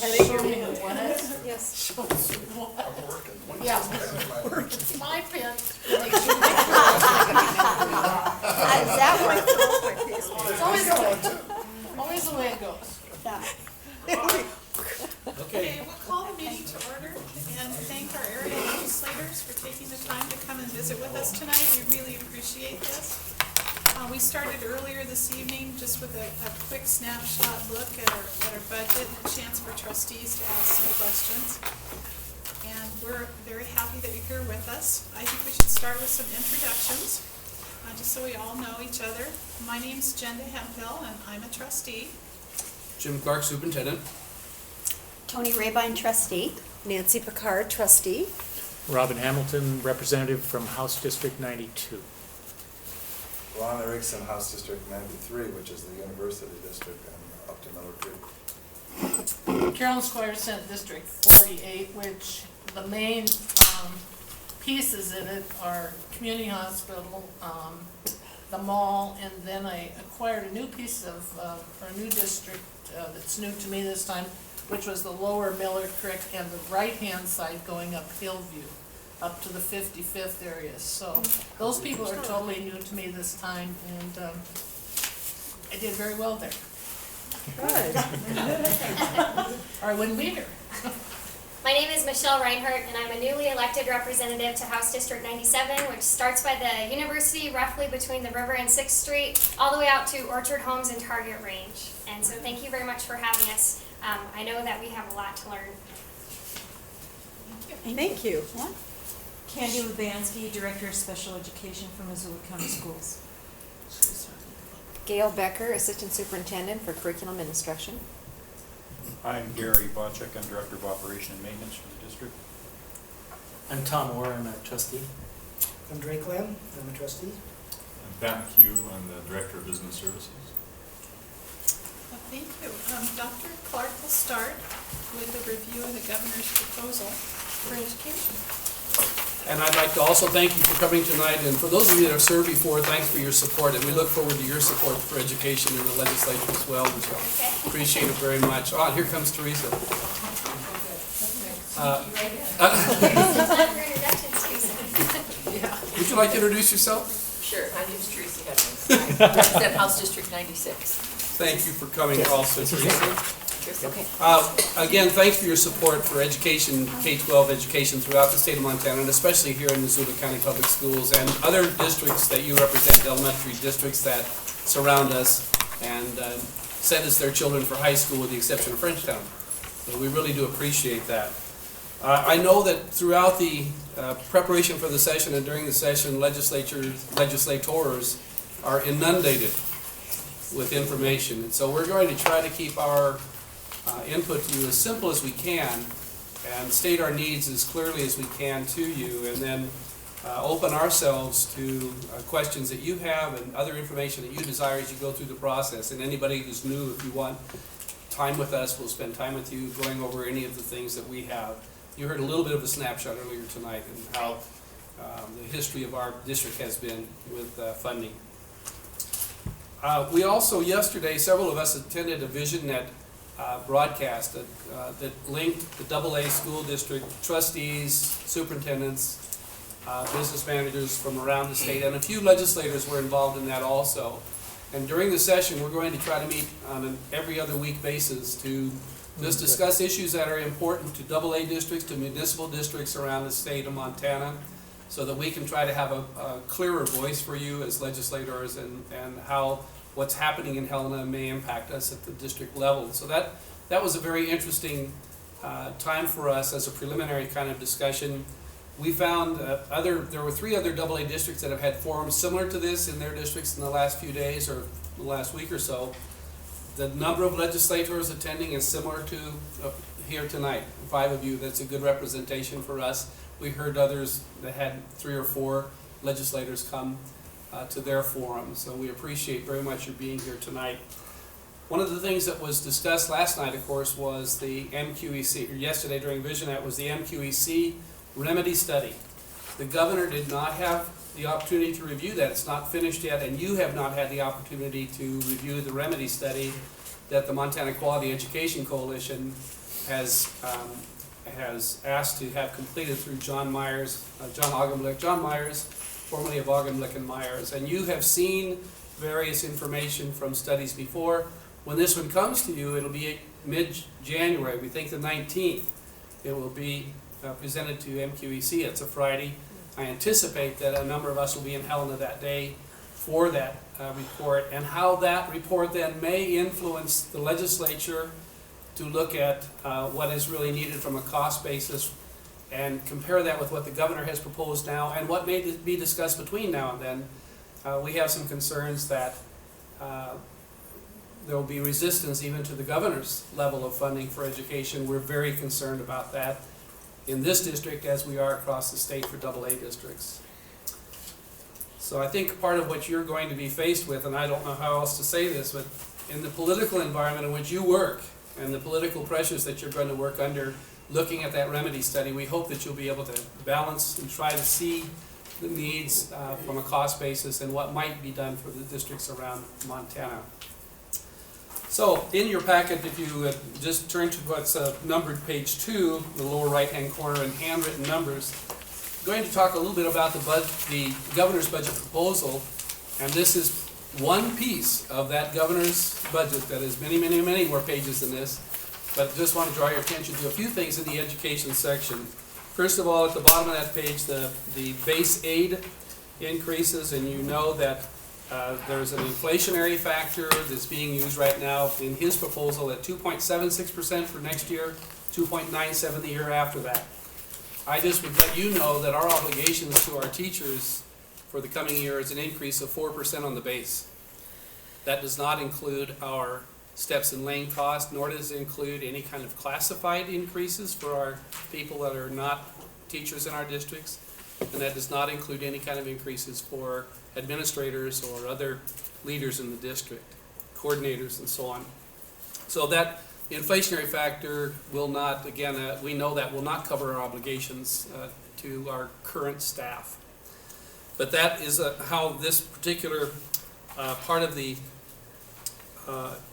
Show me what? Yes. Show us what? I'm working. Yeah, my pen. That one. It's always the way, always the way it goes. Okay, we'll call the meeting to order and thank our area legislators for taking the time to come and visit with us tonight. We really appreciate this. We started earlier this evening just with a quick snapshot look at our budget and a chance for trustees to ask some questions. And we're very happy that you're here with us. I think we should start with some introductions, just so we all know each other. My name's Jenda Hemphill and I'm a trustee. Jim Clark, Superintendent. Tony Rabine, trustee. Nancy Picard, trustee. Robin Hamilton, representative from House District 92. Ron Erickson, House District 93, which is the University District, and up to Miller Creek. Carolyn Squire Senate District 48, which the main pieces in it are community hospital, the mall, and then I acquired a new piece of, or a new district that's new to me this time, which was the lower Miller Creek and the right-hand side going up Hillview, up to the 55th area. So those people are totally new to me this time, and I did very well there. Good. Or I wouldn't be here. My name is Michelle Reinhardt, and I'm a newly elected representative to House District 97, which starts by the university, roughly between the river and 6th Street, all the way out to Orchard Homes and Target Range. And so thank you very much for having us. I know that we have a lot to learn. Thank you. Candy Lubansky, Director of Special Education for Missoula County Schools. Gail Becker, Assistant Superintendent for Curriculum and Instruction. I'm Gary Bocek, I'm Director of Operation and Maintenance for the district. I'm Tom Orr, I'm a trustee. I'm Drake Lamb, I'm a trustee. I'm Pat McHugh, I'm the Director of Business Services. Well, thank you. Dr. Clark will start with a review of the governor's proposal for education. And I'd like to also thank you for coming tonight, and for those of you that have served before, thanks for your support, and we look forward to your support for education in the legislature as well, Michelle. Okay. Appreciate it very much. Oh, and here comes Teresa. Time for introductions, Teresa. Would you like to introduce yourself? Sure, my name is Teresa Hedman. I represent House District 96. Thank you for coming also, Teresa. Okay. Again, thanks for your support for education, K-12 education throughout the state of Montana, and especially here in Missoula County Public Schools and other districts that you represent, elementary districts that surround us and send us their children for high school with the exception of Frenchtown. So we really do appreciate that. I know that throughout the preparation for the session and during the session, legislators are inundated with information. And so we're going to try to keep our input to you as simple as we can and state our needs as clearly as we can to you, and then open ourselves to questions that you have and other information that you desire as you go through the process. And anybody who's new, if you want time with us, we'll spend time with you going over any of the things that we have. You heard a little bit of a snapshot earlier tonight and how the history of our district has been with funding. We also, yesterday, several of us attended a VisionNet broadcast that linked the AA school district trustees, superintendents, business managers from around the state, and a few legislators were involved in that also. And during the session, we're going to try to meet on an every other week basis to just discuss issues that are important to AA districts, to municipal districts around the state of Montana, so that we can try to have a clearer voice for you as legislators and how what's happening in Helena may impact us at the district level. So that was a very interesting time for us as a preliminary kind of discussion. We found there were 3 other AA districts that have had forums similar to this in their districts in the last few days or the last week or so. The number of legislators attending is similar to here tonight, 5 of you. That's a good representation for us. We heard others that had 3 or 4 legislators come to their forum, so we appreciate very much your being here tonight. One of the things that was discussed last night, of course, was the MQEC, or yesterday during VisionNet, was the MQEC remedy study. The governor did not have the opportunity to review that. It's not finished yet, and you have not had the opportunity to review the remedy study that the Montana Quality Education Coalition has asked to have completed through John Myers, John Myers, formerly of Augenblick and Myers. And you have seen various information from studies before. When this one comes to you, it'll be mid-January. We think the 19th. It will be presented to MQEC. It's a Friday. I anticipate that a number of us will be in Helena that day for that report, and how that report then may influence the legislature to look at what is really needed from a cost basis and compare that with what the governor has proposed now and what may be discussed between now and then. We have some concerns that there will be resistance even to the governor's level of funding for education. We're very concerned about that in this district as we are across the state for AA districts. So I think part of what you're going to be faced with, and I don't know how else to say this, but in the political environment in which you work and the political pressures that you're going to work under, looking at that remedy study, we hope that you'll be able to balance and try to see the needs from a cost basis and what might be done for the districts around Montana. So in your packet, if you just turn to what's numbered page 2, the lower right-hand corner in handwritten numbers, I'm going to talk a little bit about the governor's budget proposal, and this is one piece of that governor's budget that is many, many, many more pages than this, but just want to draw your attention to a few things in the education section. First of all, at the bottom of that page, the base aid increases, and you know that there's an inflationary factor that's being used right now in his proposal at 2.76% for next year, 2.97% the year after that. I just would let you know that our obligations to our teachers for the coming year is an increase of 4% on the base. That does not include our steps and lane cost, nor does it include any kind of classified increases for our people that are not teachers in our districts, and that does not include any kind of increases for administrators or other leaders in the district, coordinators and so on. So that inflationary factor will not, again, we know that will not cover our obligations to our current staff. But that is how this particular part of the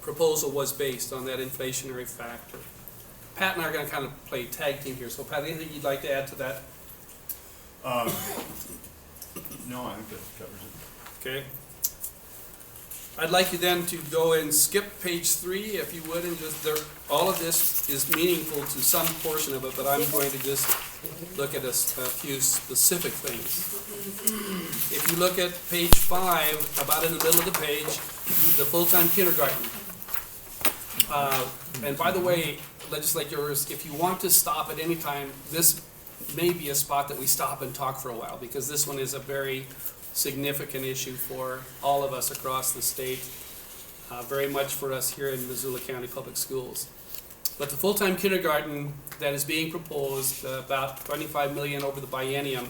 proposal was based on that inflationary factor. Pat and I are going to kind of play tag team here. So Pat, anything you'd like to add to that? No, I think that covers it. Okay. I'd like you then to go and skip page 3, if you would, and just all of this is meaningful to some portion of it, but I'm going to just look at a few specific things. If you look at page 5, about in the middle of the page, the full-time kindergarten. And by the way, legislators, if you want to stop at any time, this may be a spot that we stop and talk for a while, because this one is a very significant issue for all of us across the state, very much for us here in Missoula County Public Schools. But the full-time kindergarten that is being proposed, about $25 million over the biennium,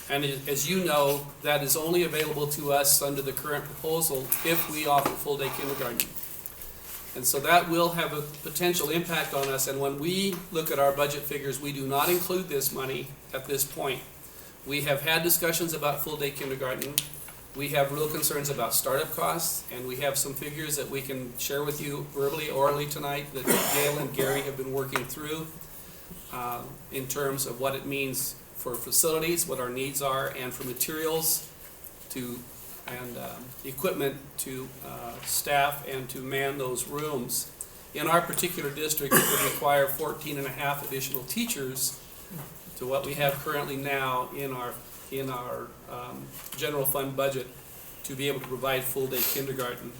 and as you know, that is only available to us under the current proposal if we offer full-day kindergarten. And so that will have a potential impact on us, and when we look at our budget figures, we do not include this money at this point. We have had discussions about full-day kindergarten. We have real concerns about startup costs, and we have some figures that we can share with you verbally, orally tonight that Gail and Gary have been working through in terms of what it means for facilities, what our needs are, and for materials and equipment to staff and to man those rooms. In our particular district, it would require 14 and a half additional teachers to what we have currently now in our general fund budget to be able to provide full-day kindergarten.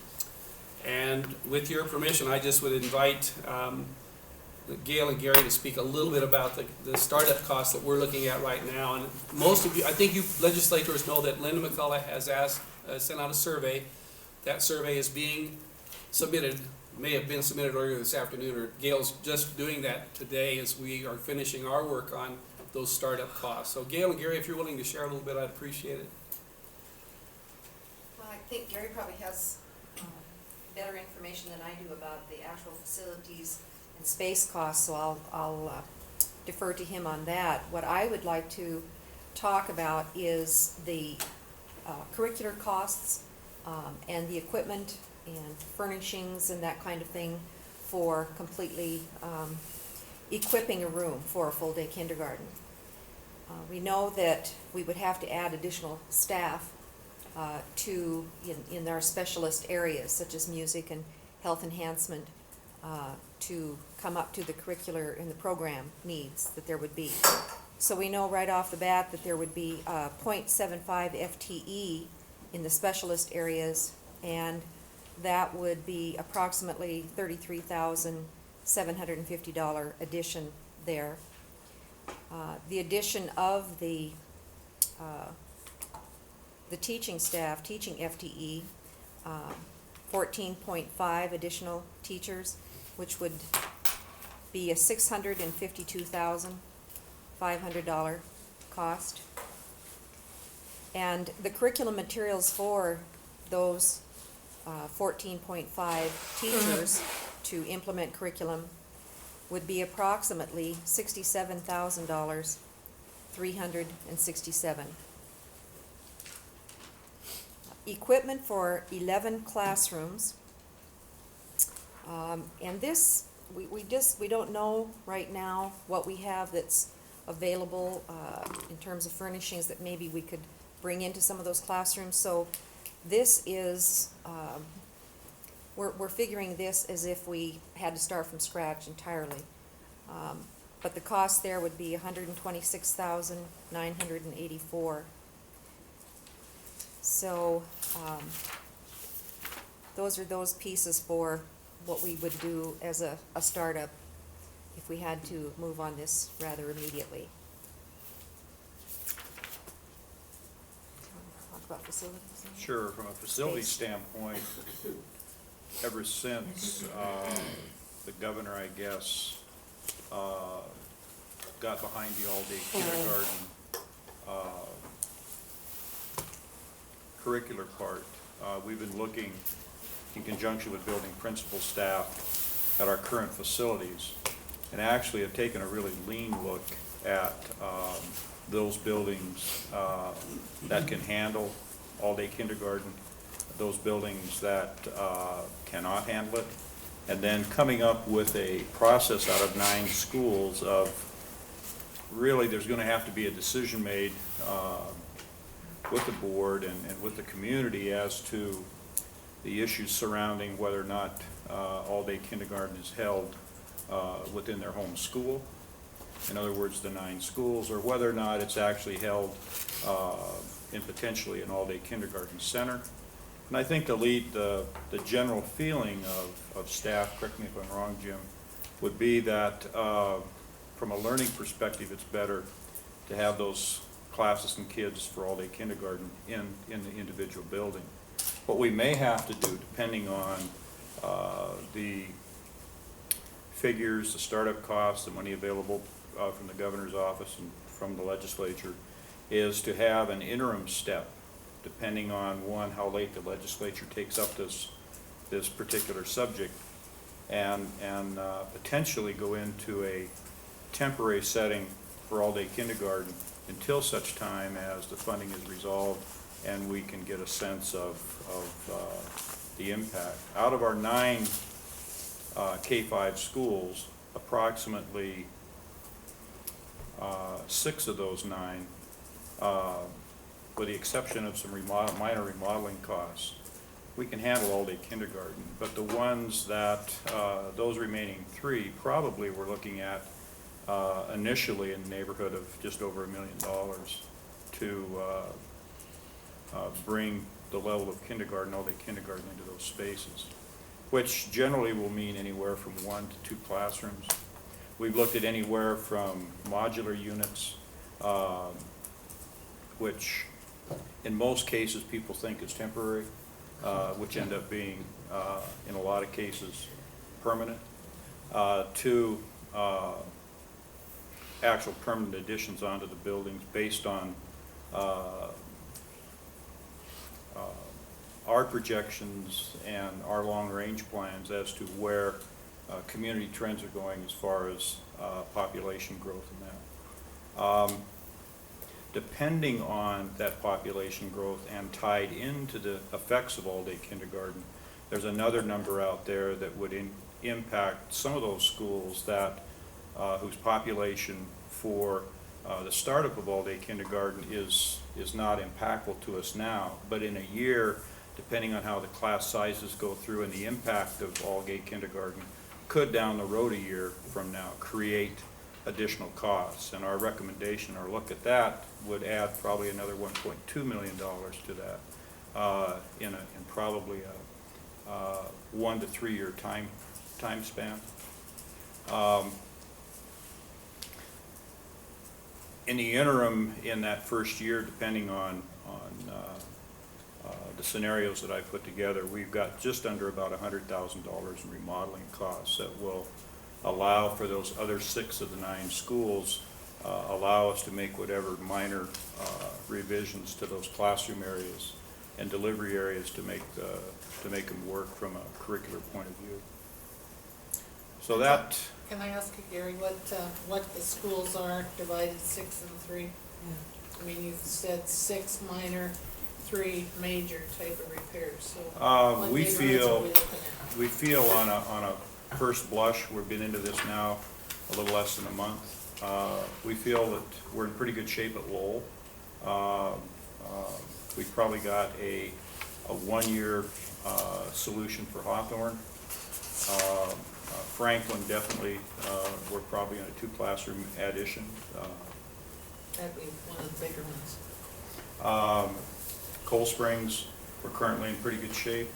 And with your permission, I just would invite Gail and Gary to speak a little bit about the startup costs that we're looking at right now. And most of you, I think you legislators know that Linda McCullough has sent out a survey. That survey is being submitted, may have been submitted earlier this afternoon, or Gail's just doing that today as we are finishing our work on those startup costs. So Gail and Gary, if you're willing to share a little bit, I'd appreciate it. Well, I think Gary probably has better information than I do about the actual facilities and space costs, so I'll defer to him on that. What I would like to talk about is the curricular costs and the equipment and furnishings and that kind of thing for completely equipping a room for a full-day kindergarten. We know that we would have to add additional staff in our specialist areas, such as music and health enhancement, to come up to the curricular and the program needs that there would be. So we know right off the bat that there would be 0.75 FTE in the specialist areas, and that would be approximately $33,750 addition there. The addition of the teaching staff, teaching FTE, 14.5 additional teachers, which would be a $652,500 cost. And the curriculum materials for those 14.5 teachers to implement curriculum would be approximately $67,367. Equipment for 11 classrooms. And this, we don't know right now what we have that's available in terms of furnishings that maybe we could bring into some of those classrooms. So this is, we're figuring this as if we had to start from scratch entirely. But the cost there would be $126,984. So those are those pieces for what we would do as a startup if we had to move on this rather immediately. Talk about facilities? Sure, from a facility Space. standpoint, ever since the governor, I guess, got behind the all-day kindergarten curricular part, we've been looking in conjunction with building principal staff at our current facilities, and actually have taken a really lean look at those buildings that can handle all-day kindergarten, those buildings that cannot handle it, and then coming up with a process out of 9 schools of really there's going to have to be a decision made with the board and with the community as to the issues surrounding whether or not all-day kindergarten is held within their home school. In other words, the 9 schools, or whether or not it's actually held in potentially an all-day kindergarten center. And I think the general feeling of staff, correct me if I'm wrong, Jim, would be that from a learning perspective, it's better to have those classes and kids for all-day kindergarten in the individual building. What we may have to do, depending on the figures, the startup costs, the money available from the governor's office and from the legislature, is to have an interim step, depending on, one, how late the legislature takes up this particular subject, and potentially go into a temporary setting for all-day kindergarten until such time as the funding is resolved and we can get a sense of the impact. Out of our 9 K-5 schools, approximately 6 of those 9, with the exception of some minor remodeling costs, we can handle all-day kindergarten. But the ones that, those remaining 3, probably we're looking at initially in the neighborhood of just over $1 million to bring the level of kindergarten, all-day kindergarten into those spaces, which generally will mean anywhere from 1 to 2 classrooms. We've looked at anywhere from modular units, which in most cases people think is temporary, which end up being, in a lot of cases, permanent, to actual permanent additions onto the buildings based on our projections and our long-range plans as to where community trends are going as far as population growth and that. Depending on that population growth and tied into the effects of all-day kindergarten, there's another number out there that would impact some of those schools that whose population for the startup of all-day kindergarten is not impactful to us now, but in a year, depending on how the class sizes go through and the impact of all-day kindergarten, could down the road a year from now create additional costs. And our recommendation, our look at that, would add probably another $1.2 million to that in probably a 1 to 3 year time span. In the interim, in that first year, depending on the scenarios that I put together, we've got just under about $100,000 in remodeling costs that will allow for those other 6 of the 9 schools, allow us to make whatever minor revisions to those classroom areas and delivery areas to make them work from a curricular point of view. So that. Can I ask you, Gary, what the schools are divided 6 and 3? I mean, you said 6 minor, 3 major type of repairs, so what we neighborhoods feel are we looking at? we feel on a first blush, we've been into this now a little less than a month. We feel that we're in pretty good shape at Lowell. We've probably got a 1 year solution for Hawthorne. Franklin, definitely, we're probably in a 2 classroom addition. That'd be one of the bigger ones. Cold Springs, we're currently in pretty good shape.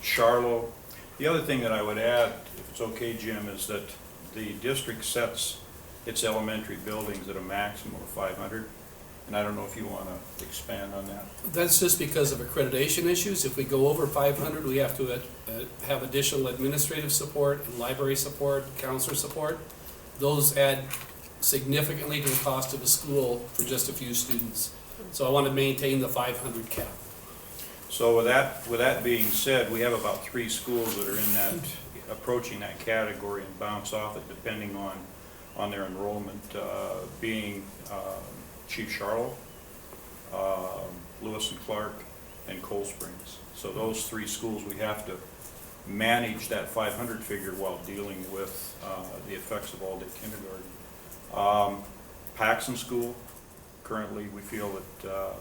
Charlo. The other thing that I would add, if it's okay, Jim, is that the district sets its elementary buildings at a maximum of 500. And I don't know if you want to expand on that. That's just because of accreditation issues. If we go over 500, we have to have additional administrative support and library support, counselor support. Those add significantly to the cost of a school for just a few students. So I want to maintain the 500 cap. So with that being said, we have about 3 schools that are in that, approaching that category and bounce off it depending on their enrollment, being Chief Charlo, Lewis and Clark, and Cold Springs. So those 3 schools, we have to manage that 500 figure while dealing with the effects of all-day kindergarten. Paxson School, currently we feel that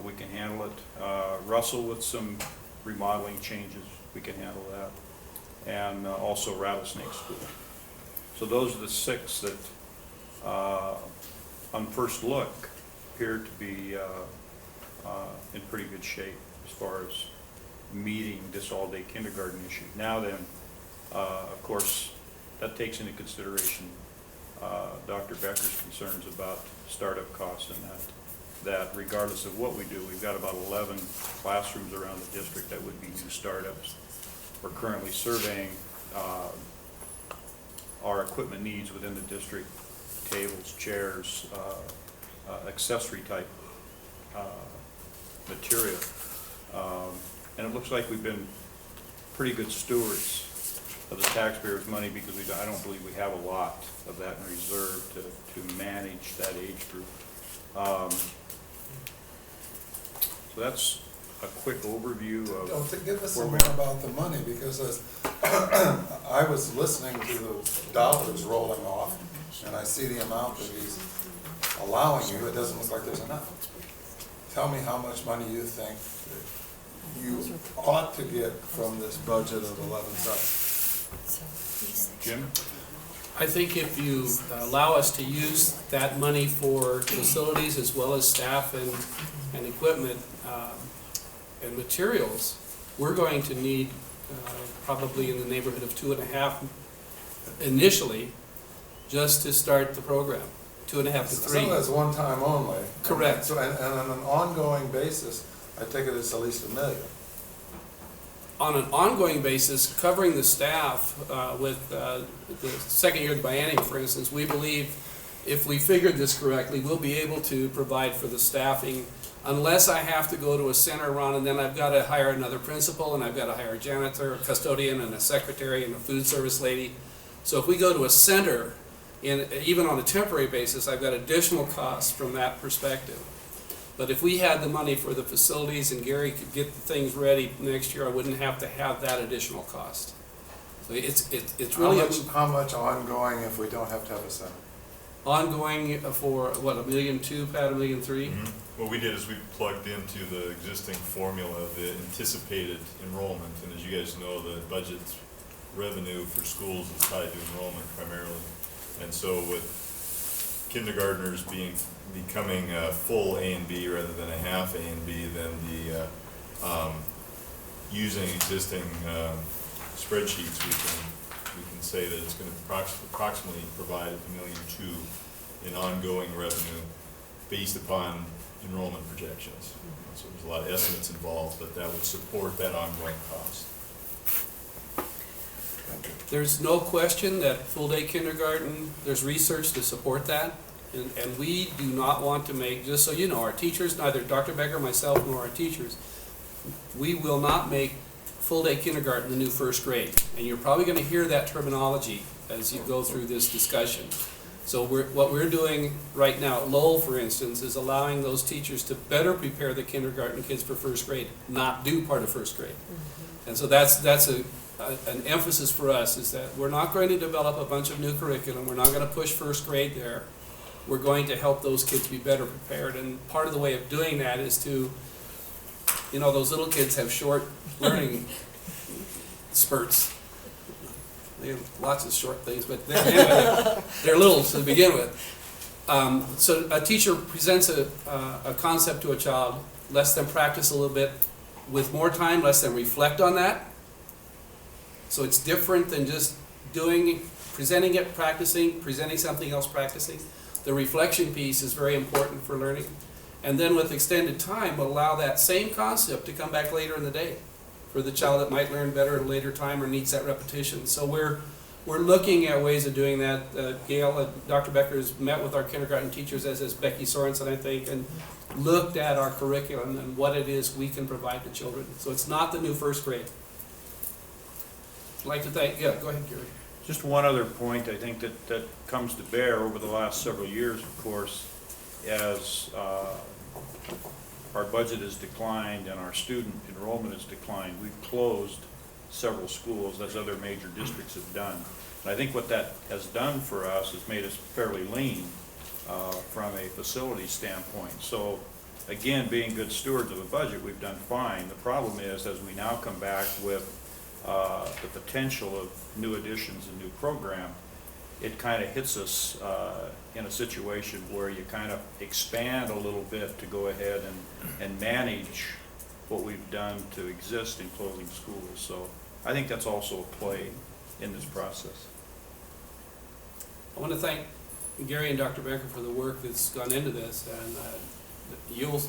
we can handle it. Russell, with some remodeling changes, we can handle that. And also Rattlesnake School. So those are the 6 that on first look appear to be in pretty good shape as far as meeting this all-day kindergarten issue. Now then, of course, that takes into consideration Dr. Becker's concerns about startup costs and that regardless of what we do, we've got about 11 classrooms around the district that would be new startups. We're currently surveying our equipment needs within the district, tables, chairs, accessory type material. And it looks like we've been pretty good stewards of the taxpayers' money because I don't believe we have a lot of that in reserve to manage that age group. So that's a quick overview of. To give us some more about the money, because as I was listening to the dollars rolling off, and I see the amount that he's allowing you, it doesn't look like there's enough. Tell me how much money you think you ought to get from this budget of 11 sites. Jim? I think if you allow us to use that money for facilities as well as staff and equipment and materials, we're going to need probably in the neighborhood of 2.5 initially, just to start the program. 2.5 to 3. Some of that's one time only. Correct. So, and on an ongoing basis, I take it it's at least $1 million. On an ongoing basis, covering the staff with the second year of the biennium, for instance, we believe if we figured this correctly, we'll be able to provide for the staffing unless I have to go to a center run and then I've got to hire another principal and I've got to hire a janitor, a custodian, and a secretary and a food service lady. So if we go to a center, even on a temporary basis, I've got additional costs from that perspective. But if we had the money for the facilities and Gary could get the things ready next year, I wouldn't have to have that additional cost. So it's really How much ongoing if we don't have to have a center? ongoing for, what, $1.2 million, Pat, $1.3 million? What we did is we plugged into the existing formula, the anticipated enrollment, and as you guys know, the budget revenue for schools is tied to enrollment primarily. And so with kindergartners becoming a full A and B rather than a half A and B, then the, using existing spreadsheets, we can say that it's gonna approximately provide $1.2 million in ongoing revenue based upon enrollment projections. So there's a lot of estimates involved, but that would support that ongoing cost. There's no question that full-day kindergarten, there's research to support that. And we do not want to make, just so you know, our teachers, neither Dr. Becker, myself, nor our teachers, we will not make full-day kindergarten the new first grade. And you're probably going to hear that terminology as you go through this discussion. So what we're doing right now at Lowell, for instance, is allowing those teachers to better prepare the kindergarten kids for first grade, not do part of first grade. And so that's an emphasis for us, is that we're not going to develop a bunch of new curriculum. We're not going to push first grade there. We're going to help those kids be better prepared. And part of the way of doing that is to, you know, those little kids have short learning spurts. They have lots of short things, but they're little to begin with. So a teacher presents a concept to a child, lets them practice a little bit. With more time, lets them reflect on that. So it's different than just presenting it, practicing, presenting something else, practicing. The reflection piece is very important for learning. And then with extended time, we'll allow that same concept to come back later in the day for the child that might learn better at a later time or needs that repetition. So we're looking at ways of doing that. Gail, Dr. Becker has met with our kindergarten teachers, as has Becky Sorensen, I think, and looked at our curriculum and what it is we can provide to children. So it's not the new first grade. I'd like to thank, yeah, go ahead, Gary. Just one other point I think that comes to bear over the last several years, of course, as our budget has declined and our student enrollment has declined. We've closed several schools, as other major districts have done. And I think what that has done for us is made us fairly lean from a facility standpoint. So again, being good stewards of a budget, we've done fine. The problem is, as we now come back with the potential of new additions and new program, it kind of hits us in a situation where you kind of expand a little bit to go ahead and manage what we've done to exist in closing schools. So I think that's also a play in this process. I want to thank Gary and Dr. Becker for the work that's gone into this, and you'll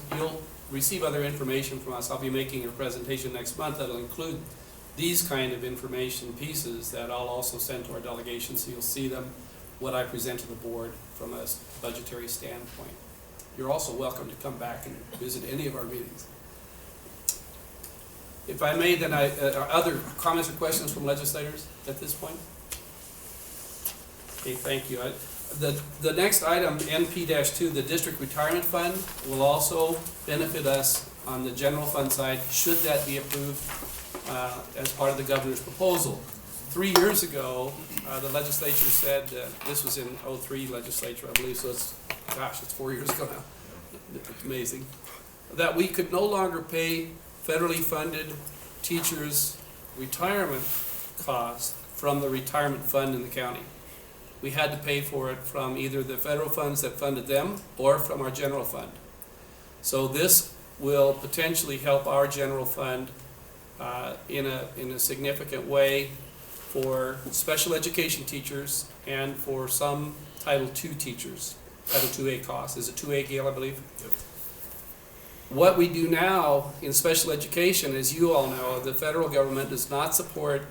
receive other information from us. I'll be making a presentation next month that'll include these kind of information pieces that I'll also send to our delegation, so you'll see them, what I present to the board from a budgetary standpoint. You're also welcome to come back and visit any of our meetings. If I may, then are other comments or questions from legislators at this point? Okay, thank you. The next item, NP-2, the district retirement fund, will also benefit us on the general fund side, should that be approved as part of the governor's proposal. 3 years ago, the legislature said, this was in '03 legislature, I believe, so it's 4 years ago now. It's amazing. That we could no longer pay federally funded teachers' retirement costs from the retirement fund in the county. We had to pay for it from either the federal funds that funded them or from our general fund. So this will potentially help our general fund in a significant way for special education teachers and for some Title II teachers, Title IIA costs. Is it 2A, Gail, I believe? Yep. What we do now in special education, as you all know, the federal government does not support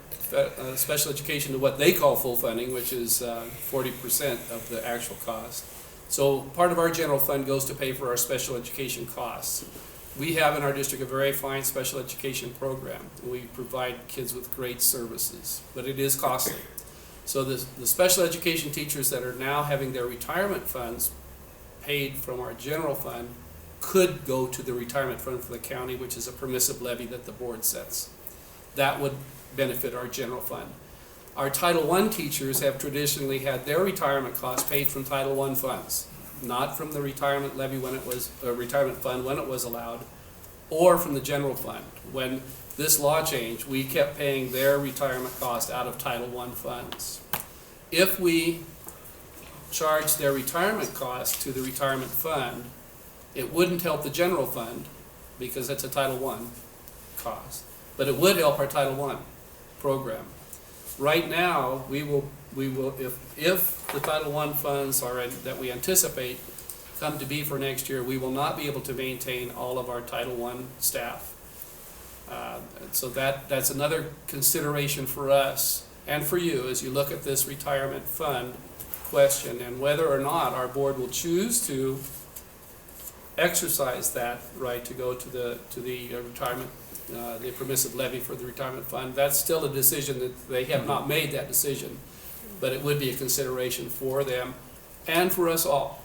special education to what they call full funding, which is 40% of the actual cost. So part of our general fund goes to pay for our special education costs. We have in our district a very fine special education program. We provide kids with great services, but it is costly. So the special education teachers that are now having their retirement funds paid from our general fund could go to the retirement fund for the county, which is a permissive levy that the board sets. That would benefit our general fund. our Title I teachers have traditionally had their retirement costs paid from Title I funds, not from the retirement levy when it was, retirement fund when it was allowed, or from the general fund. When this law changed, we kept paying their retirement cost out of Title I funds. If we charge their retirement cost to the retirement fund, it wouldn't help the general fund because it's a Title I cost, but it would help our Title I program. Right now, we will, if the Title I funds are, that we anticipate come to be for next year, we will not be able to maintain all of our Title I staff. So that's another consideration for us and for you as you look at this retirement fund question and whether or not our board will choose to exercise that right to go to the retirement, the permissive levy for the retirement fund. That's still a decision that they have not made that decision, but it would be a consideration for them and for us all.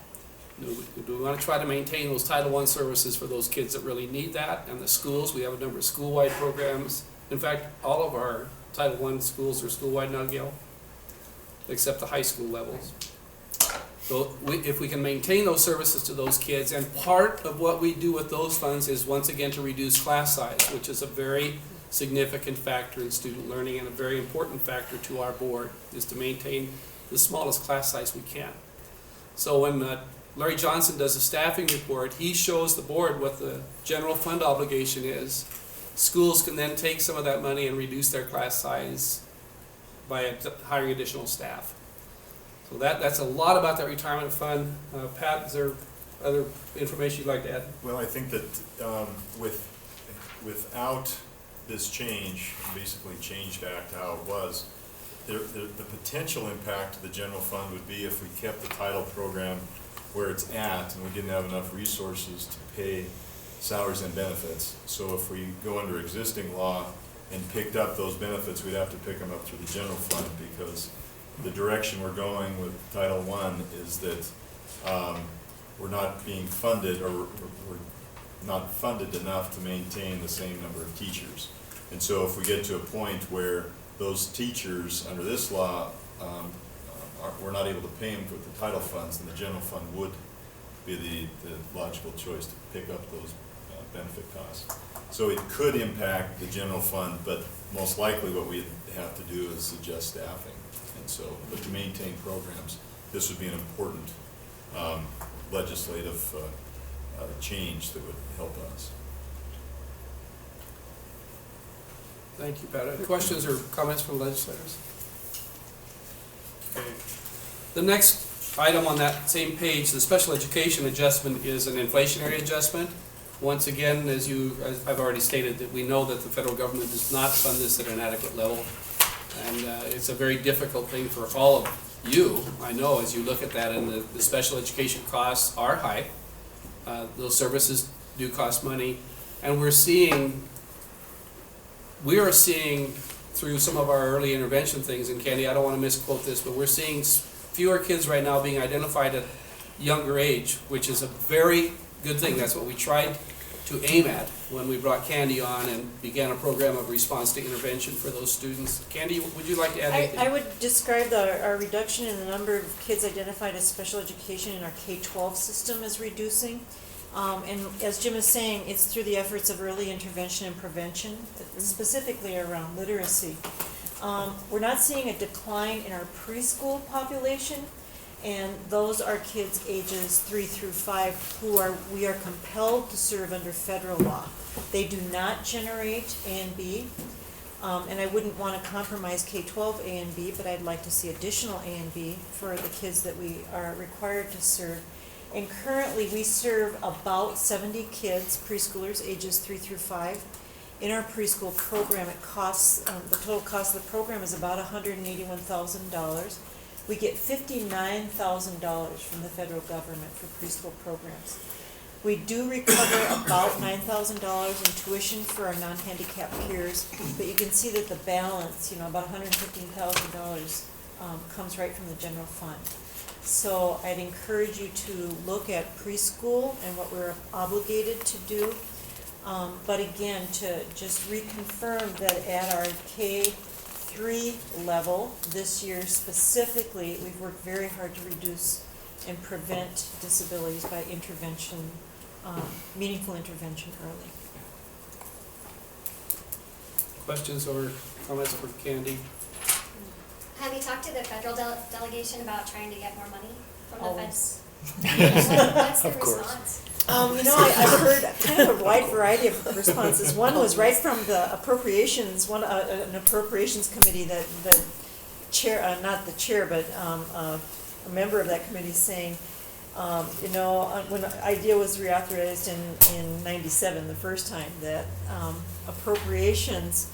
Do we want to try to maintain those Title I services for those kids that really need that, and the schools? We have a number of school-wide programs. In fact, all of our Title I schools are school-wide now, Gail, except the high school levels. So if we can maintain those services to those kids, and part of what we do with those funds is once again to reduce class size, which is a very significant factor in student learning and a very important factor to our board, is to maintain the smallest class size we can. So when Larry Johnson does a staffing report, he shows the board what the general fund obligation is. Schools can then take some of that money and reduce their class size by hiring additional staff. So that's a lot about that retirement fund. Pat, is there other information you'd like to add? Well, I think that without this change, basically changed Act how it was, the potential impact to the general fund would be if we kept the title program where it's at and we didn't have enough resources to pay salaries and benefits. So if we go under existing law and picked up those benefits, we'd have to pick them up through the general fund, because the direction we're going with Title I is that we're not being funded, or we're not funded enough to maintain the same number of teachers. And so if we get to a point where those teachers under this law, we're not able to pay them with the title funds, then the general fund would be the logical choice to pick up those benefit costs. So it could impact the general fund, but most likely what we have to do is adjust staffing. And so, but to maintain programs, this would be an important legislative change that would help us. Thank you, Pat. Any questions or comments from legislators? Okay. The next item on that same page, the special education adjustment, is an inflationary adjustment. Once again, as I've already stated, that we know that the federal government does not fund this at an adequate level. And it's a very difficult thing for all of you, I know, as you look at that, and the special education costs are high. Those services do cost money. And we are seeing through some of our early intervention things, and Candy, I don't want to misquote this, but we're seeing fewer kids right now being identified at younger age, which is a very good thing. That's what we tried to aim at when we brought Candy on and began a program of response to intervention for those students. Candy, would you like to add anything? I would describe our reduction in the number of kids identified as special education in our K-12 system as reducing. And as Jim is saying, it's through the efforts of early intervention and prevention, specifically around literacy. We're not seeing a decline in our preschool population, and those are kids ages 3 through 5 we are compelled to serve under federal law. They do not generate A and B, and I wouldn't want to compromise K-12 A and B, but I'd like to see additional A and B for the kids that we are required to serve. And currently, we serve about 70 kids, preschoolers, ages 3 through 5. In our preschool program, it costs, the total cost of the program is about $181,000. We get $59,000 from the federal government for preschool programs. We do recover about $9,000 in tuition for our non-handicapped peers, but you can see that the balance, about $115,000 comes right from the general fund. So I'd encourage you to look at preschool and what we're obligated to do. But again, to just reconfirm that at our K 3 level. This year specifically, we've worked very hard to reduce and prevent disabilities by intervention, meaningful intervention early. Questions or comments for Candy? Have you talked to the federal delegation about trying to get more money from the Always. feds? What's the Of course. response? I've heard kind of a wide variety of responses. One was right from the appropriations, an appropriations committee that the chair, not the chair, but a member of that committee saying, when the idea was reauthorized in 97, the first time, that appropriations,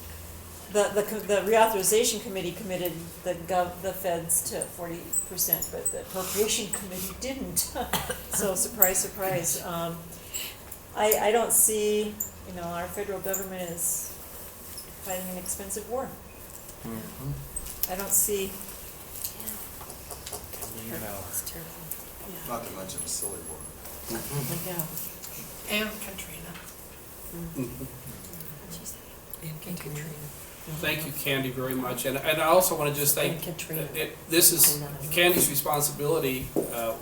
the reauthorization committee committed the feds to 40%, but the appropriation committee didn't. So surprise, surprise. I don't see, our federal government is fighting an expensive war. I don't see. It's terrible. Not to mention a silly word. Yeah. And Katrina. And Katrina. Thank you, Candy, very much. And I also want to just thank, this is, Candy's responsibility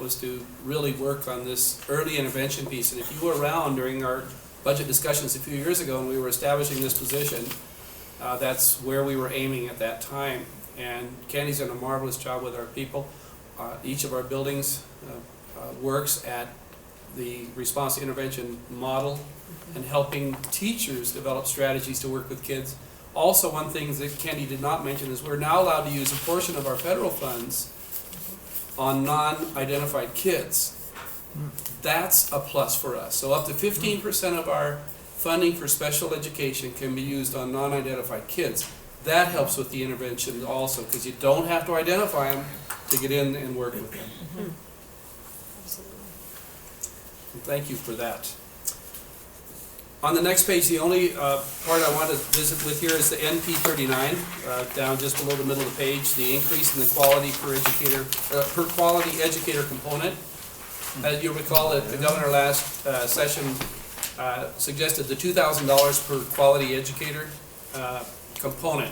was to really work on this early intervention piece. And if you were around during our budget discussions a few years ago when we were establishing this position, that's where we were aiming at that time. And Candy's done a marvelous job with our people. Each of our buildings works at the response to intervention model and helping teachers develop strategies to work with kids. Also, one thing that Candy did not mention is we're now allowed to use a portion of our federal funds on non-identified kids. That's a plus for us. So up to 15% of our funding for special education can be used on non-identified kids. That helps with the intervention also, because you don't have to identify them to get in and work with them. And thank you for that. On the next page, the only part I want to visit with here is the NP 39, down just below the middle of the page, the increase in the quality per quality educator component. As you recall, the governor last session suggested the $2,000 per quality educator component.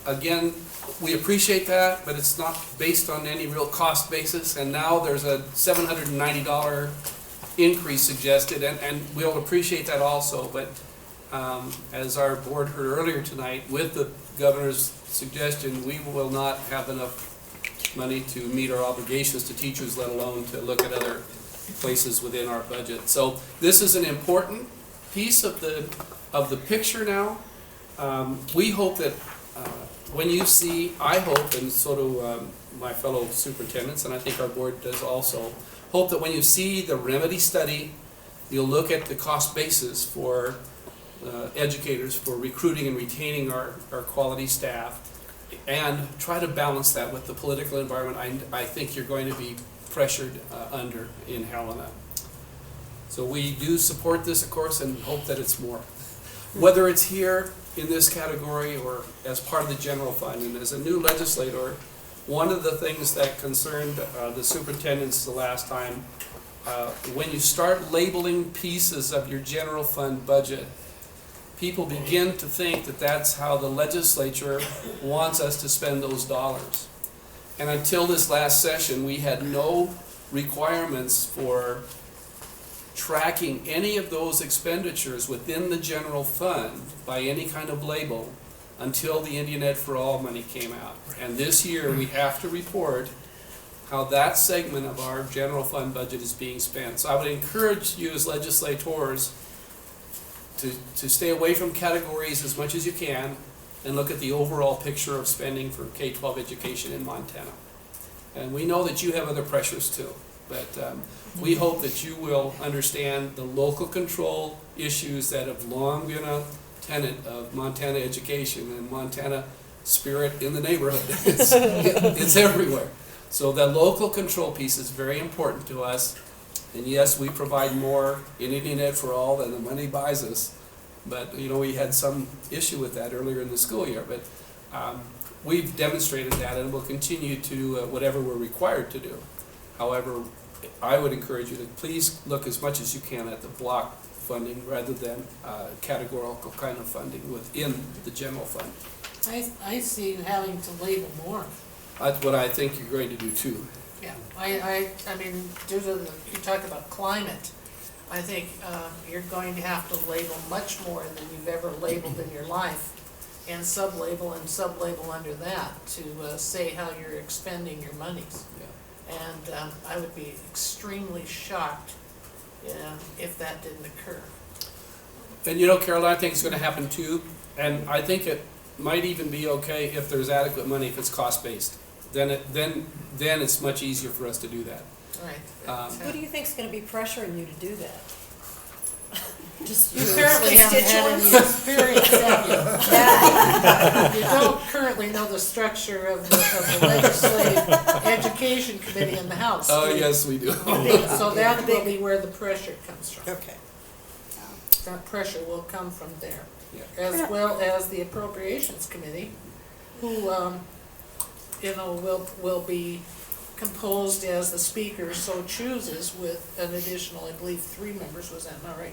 Again, we appreciate that, but it's not based on any real cost basis, and now there's a $790 increase suggested, and we'll appreciate that also, but as our board heard earlier tonight, with the governor's suggestion, we will not have enough money to meet our obligations to teachers, let alone to look at other places within our budget. So this is an important piece of the picture now. We hope that when you see, I hope, and so do my fellow superintendents, and I think our board does also, hope that when you see the remedy study, you'll look at the cost basis for educators for recruiting and retaining our quality staff, and try to balance that with the political environment I think you're going to be pressured under in Helena. So we do support this, of course, and hope that it's more. Whether it's here in this category or as part of the general fund, and as a new legislator, one of the things that concerned the superintendents the last time, when you start labeling pieces of your general fund budget, people begin to think that that's how the legislature wants us to spend those dollars. And until this last session, we had no requirements for tracking any of those expenditures within the general fund by any kind of label until the Indian Ed for All money came out. And this year, we have to report how that segment of our general fund budget is being spent. So I would encourage you as legislators to stay away from categories as much as you can and look at the overall picture of spending for K-12 education in Montana. And we know that you have other pressures too, but we hope that you will understand the local control issues that have long been a tenet of Montana education and Montana spirit in the neighborhood. It's everywhere. So the local control piece is very important to us. And yes, we provide more in Indian Ed for All than the money buys us. But, we had some issue with that earlier in the school year. But we've demonstrated that and will continue to whatever we're required to do. However, I would encourage you to please look as much as you can at the block funding rather than categorical kind of funding within the general fund. I see you having to label more. That's what I think you're going to do too. Yeah, I mean, due to the, you talk about climate, I think you're going to have to label much more than you've ever labeled in your life, and sub-label under that to say how you're expending your monies. Yeah. And I would be extremely shocked if that didn't occur. And you know, Carol, I think it's gonna happen too, and I think it might even be okay if there's adequate money, if it's cost-based. Then it's much easier for us to do that. Right. Who do you think's gonna be pressuring you to do that? Just You your apparently haven't had any constituents? experience, have you? You don't currently know the structure of the legislative education committee in the House. Oh, do you? yes, we do. So that will be where the pressure comes from. Okay. That pressure will come from there. Yeah. As well as the appropriations committee, who, will be composed as the speaker so chooses with an additional, I believe, 3 members, was that not right?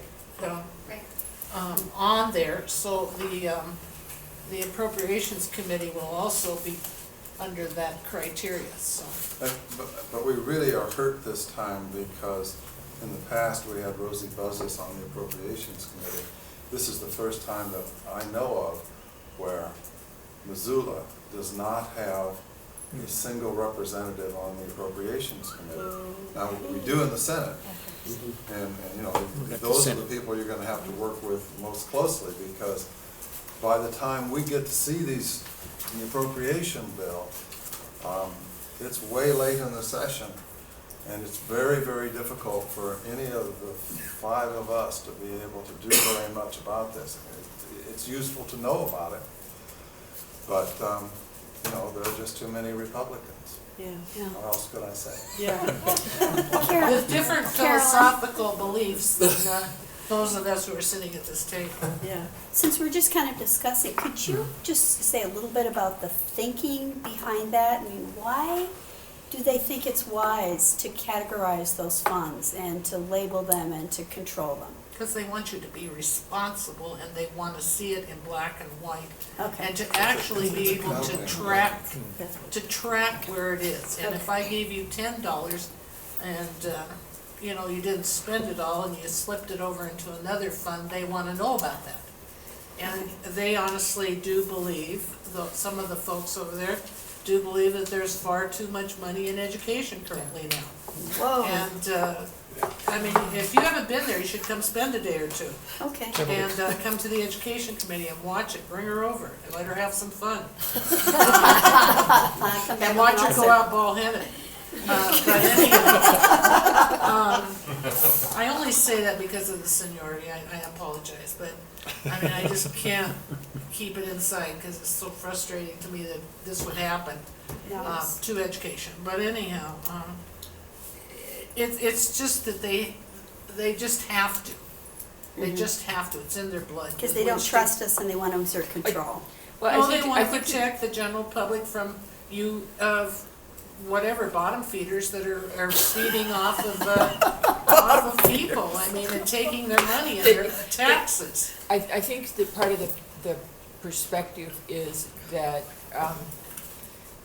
Right. On there, so the appropriations committee will also be under that criteria, so. But we really are hurt this time because in the past, we had Rosie Buzzes on the Appropriations Committee. This is the first time that I know of where Missoula does not have a single representative on the Appropriations Committee. Now, we do in the Senate, and you know, those are the people you're gonna have to work with most closely, because by the time we get to see these, the appropriation bill, it's way late in the session. And it's very, very difficult for any of the 5 of us to be able to do very much about this. It's useful to know about it, but, you know, there are just too many Republicans. Yeah. What else could I say? Yeah. With different philosophical beliefs than those of us who are sitting at this table. Yeah. Since we're just kind of discussing, could you just say a little bit about the thinking behind that? I mean, why do they think it's wise to categorize those funds and to label them and to control them? Because they want you to be responsible and they want to see it in black and white. Okay. And to actually be able to track where it is. And if I gave you $10 and, you didn't spend it all and you slipped it over into another fund, they want to know about that. And they honestly do believe, some of the folks over there do believe that there's far too much money in education currently now. Whoa, And, I mean, if you haven't been there, you should come spend a day or 2. okay. And come to the education committee and watch it, bring her over, and let her have some fun. Come back And watch her with go an out ball-headed. But anyhow, I only say that because of the seniority, I apologize, but, I mean, I just can't keep it inside, because it's so frustrating to me that this would happen Yes. to education. But anyhow, it's just that they just have to. They just have to, it's in their blood. Because they don't trust us and they want to exert control. Well, they want to protect the general public from you, of whatever bottom feeders that are feeding off of people, I mean, and taking their money and their taxes. I think that part of the perspective is that,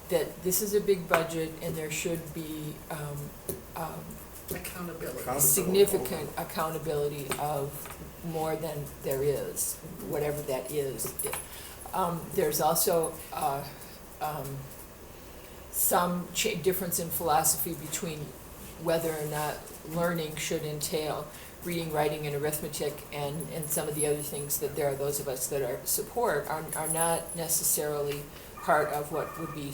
that this is a big budget and there should be, Accountability. significant accountability of more than there is, whatever that is. There's also some difference in philosophy between whether or not learning should entail reading, writing, and arithmetic, and some of the other things that there are those of us that support are not necessarily part of what would be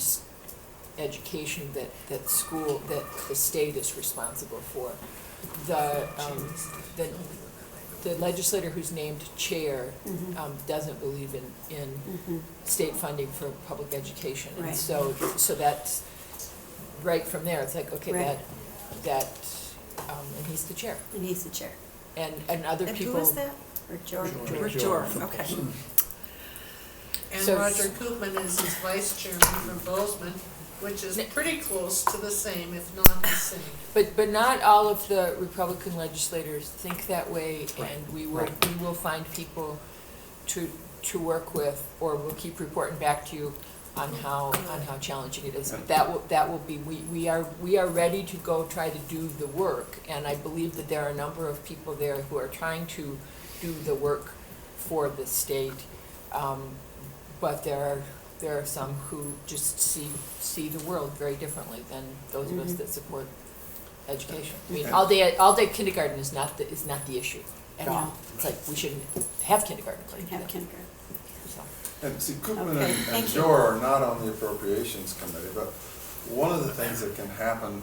education that the state is responsible for. The legislator who's named chair doesn't believe in state funding for public education. Right. And so that's right from there, it's like, okay, Right. and he's the chair. And he's the chair. And other And people. who is that? Or George? George. Okay. And So- Roger Koopman is his vice chairman from Bozeman, which is pretty close to the same, if not the same. But not all of the Republican legislators think that way, and we will find people to work with, or we'll keep reporting back to you on how challenging it is. That will be, we are ready to go try to do the work, and I believe that there are a number of people there who are trying to do the work for the state. But there are some who just see the world very differently than those of us that support education. I mean, all day kindergarten is not the issue at all. It's like, we shouldn't have kindergarten. Have kindergarten. So. And see, Koopman Okay, and thank you. Jor are not on the appropriations committee, but one of the things that can happen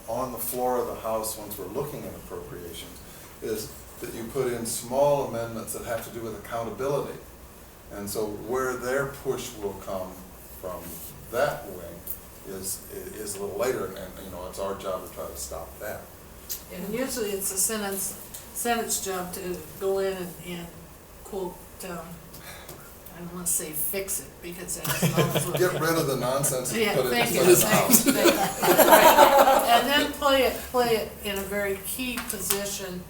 on the floor of the House once we're looking at appropriations is that you put in small amendments that have to do with accountability. And so where their push will come from that wing is a little later, and it's our job to try to stop that. And usually it's the Senate's job to go in and quote, I don't want to say fix it, because that's always what. Get rid of the nonsense and put it Thank you, in the House. thank you. Right. And then play it in a very key position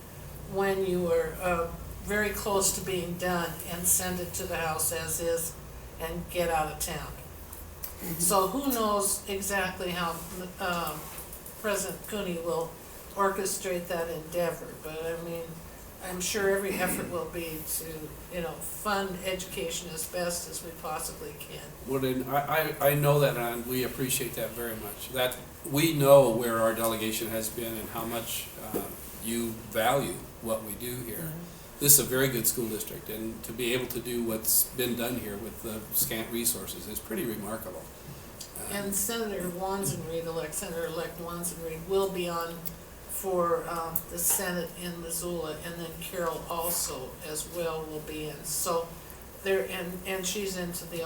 when you are very close to being done, and send it to the House as is and get out of town. So who knows exactly how President Cooney will orchestrate that endeavor, but I mean, I'm sure every effort will be to, fund education as best as we possibly can. Well, then, I know that, and we appreciate that very much. That we know where our delegation has been and how much you value what we do here. This is a very good school district, and to be able to do what's been done here with the scant resources is pretty remarkable. And Senator Senator-elect Wanzenreed will be on for the Senate in Missoula, and then Carol also as well will be in. So there, and she's into the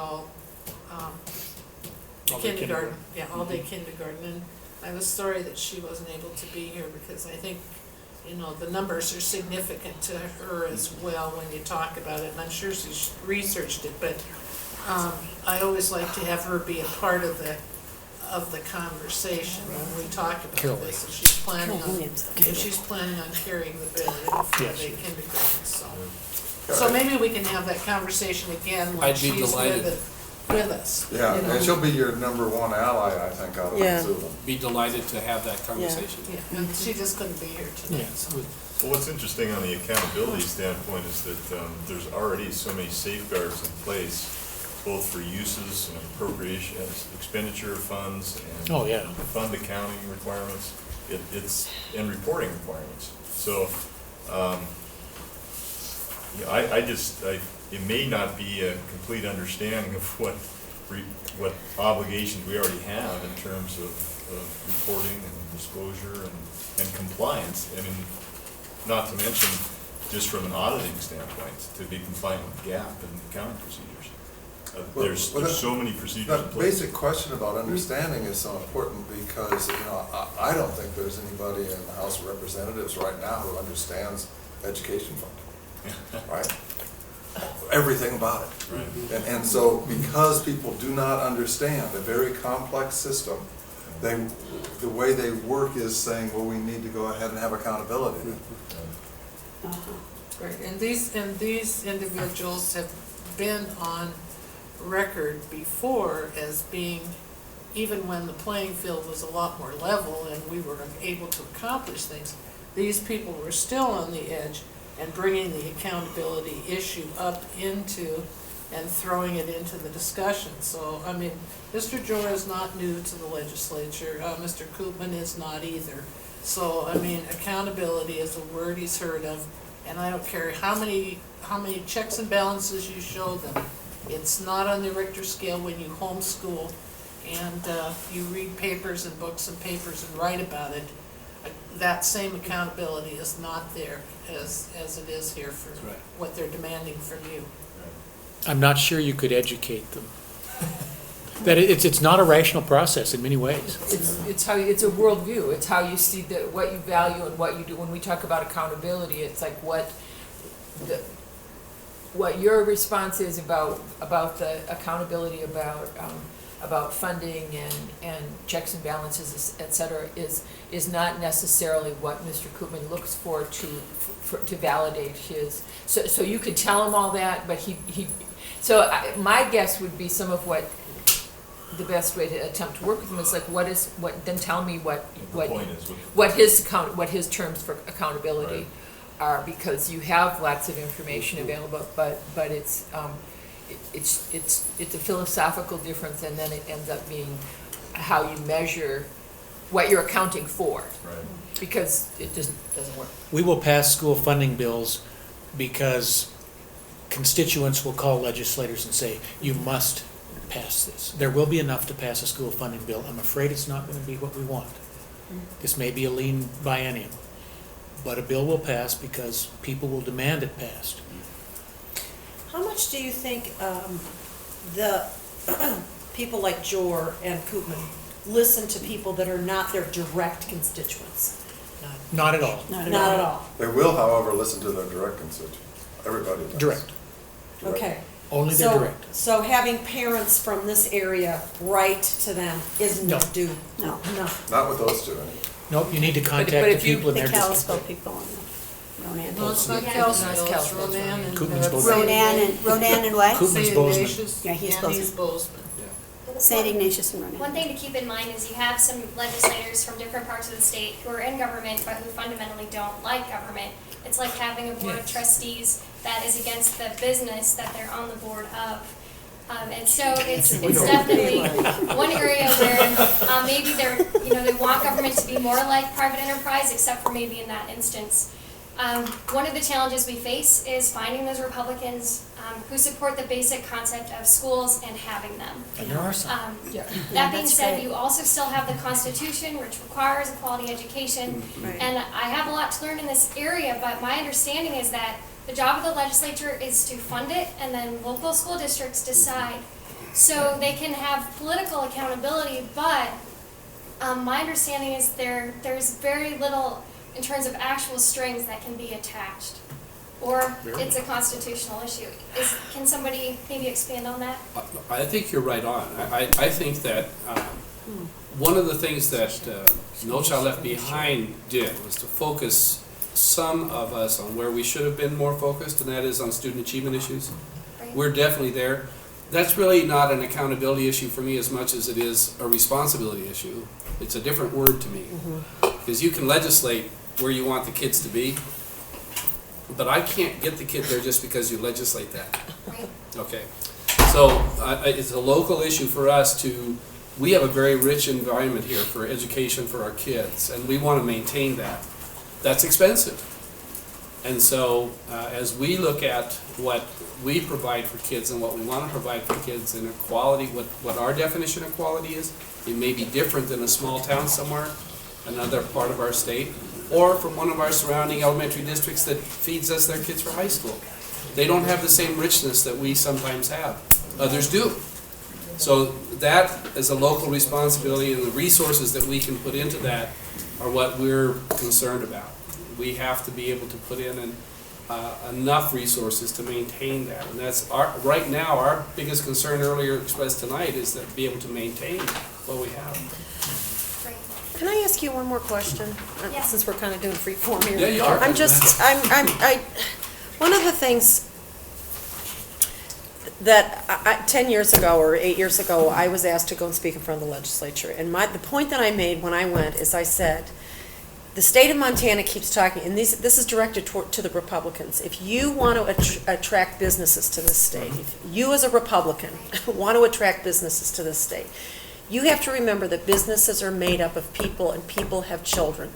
kindergarten, all-day kindergarten. And I was sorry that she wasn't able to be here, because I think, the numbers are significant to her as well when you talk about it, and I'm sure she's researched it, but I always like to have her be a part of the conversation when we talk about this. If she's planning on carrying the bill for the kindergarten, so maybe we can have that conversation again when I'd be she's delighted. with us. Yeah, and she'll be your number one ally, I think, out of Missoula. Be delighted to have that conversation. Yeah, and she just couldn't be here tonight, so. Well, what's interesting on the accountability standpoint is that there's already so many safeguards in place, both for uses and appropriation, expenditure of funds, and fund accounting requirements, and reporting requirements. So, it may not be a complete understanding of what obligations we already have in terms of reporting and disclosure and compliance. I mean, not to mention, just from an auditing standpoint, to be compliant with GAAP and accounting procedures. There's so many procedures in That place. basic question about understanding is so important, because, I don't think there's anybody in the House of Representatives right now who understands education funding, right? Everything about it. Right. And so, because people do not understand a very complex system, the way they work is saying, well, we need to go ahead and have accountability. Right, and these individuals have been on record before as being, even when the playing field was a lot more level and we were able to accomplish things, these people were still on the edge and bringing the accountability issue up into and throwing it into the discussion. So, I mean, Mr. Jor is not new to the legislature, Mr. Koopman is not either. So, I mean, accountability is a word he's heard of, and I don't care how many checks and balances you show them. It's not on the Richter scale when you homeschool and you read papers and books and papers and write about it. That same accountability is not there as it is here for what they're demanding from you. I'm not sure you could educate them. That it's not a rational process in many ways. It's a worldview. It's how you see what you value and what you do. When we talk about accountability, it's like what your response is about the accountability about about funding and checks and balances, et cetera, is not necessarily what Mr. Koopman looks for to validate his, so you could tell him all that, but my guess would be some of what the best way to attempt to work with him is like, then tell me what his terms for accountability are, because you have lots of information available, but it's a philosophical difference, and then it ends up being how you measure what you're accounting for. Right. Because it just doesn't work. We will pass school funding bills because constituents will call legislators and say, you must pass this. There will be enough to pass a school funding bill. I'm afraid it's not going to be what we want. This may be a lean biennium, but a bill will pass because people will demand it passed. How much do you think the people like Jor and Koopman listen to people that are not their direct constituents? Not at all. Not at all. They will, however, listen to their direct constituents. Everybody does. Direct. Okay. Only their direct. So having parents from this area write to them isn't No. due? No. No. Not with those two, anyway. Nope, you need to but contact the if you- people in The their Kalispell district. people on Ronan. Well, it's not Yeah. Kalispell, it's Kalispell, Ronan and. Koopman's both. Ronan and what? Koopman's St. Bozeman. Ignatius, Yeah, he's and he's Bozeman. Bozeman. St. Ignatius and Ronan. One thing to keep in mind is you have some legislators from different parts of the state who are in government but who fundamentally don't like government. It's like having a board of trustees that is against the business that they're on the board of. And so it's definitely one area where maybe they want government to be more like private enterprise, except for maybe in that instance. One of the challenges we face is finding those Republicans who support the basic concept of schools and having them. And there are some. That being that's said, great. you also still have the Constitution, which requires a quality education. Right. And I have a lot to learn in this area, but my understanding is that the job of the legislature is to fund it, and then local school districts decide. So they can have political accountability, but my understanding is there's very little in terms of actual strings that can be attached. Or it's a constitutional issue. Can somebody maybe expand on that? I think you're right on. I think that one of the things that No Child Left Behind did was to focus some of us on where we should have been more focused, and that is on student achievement issues. Right. We're definitely there. That's really not an accountability issue for me as much as it is a responsibility issue. It's a different word to me. Because you can legislate where you want the kids to be, but I can't get the kid there just because you legislate that. Right. Okay, so it's a local issue for us we have a very rich environment here for education for our kids, and we want to maintain that. That's expensive. And so as we look at what we provide for kids and what we want to provide for kids in equality, what our definition of quality is, it may be different in a small town somewhere, another part of our state, or from one of our surrounding elementary districts that feeds us their kids for high school. They don't have the same richness that we sometimes have. Others do. So that is a local responsibility, and the resources that we can put into that are what we're concerned about. We have to be able to put in enough resources to maintain that. And that's right now, our biggest concern earlier expressed tonight is that be able to maintain what we have. Great. Can I ask you one more question? Yeah. Since we're kind of doing free form here. Yeah, you are. One of the things that 10 years ago or 8 years ago, I was asked to go and speak in front of the legislature. And the point that I made when I went is I said, the state of Montana keeps talking, and this is directed to the Republicans. If you want to attract businesses to this state, if you as a Republican want to attract businesses to this state, you have to remember that businesses are made up of people, and people have children.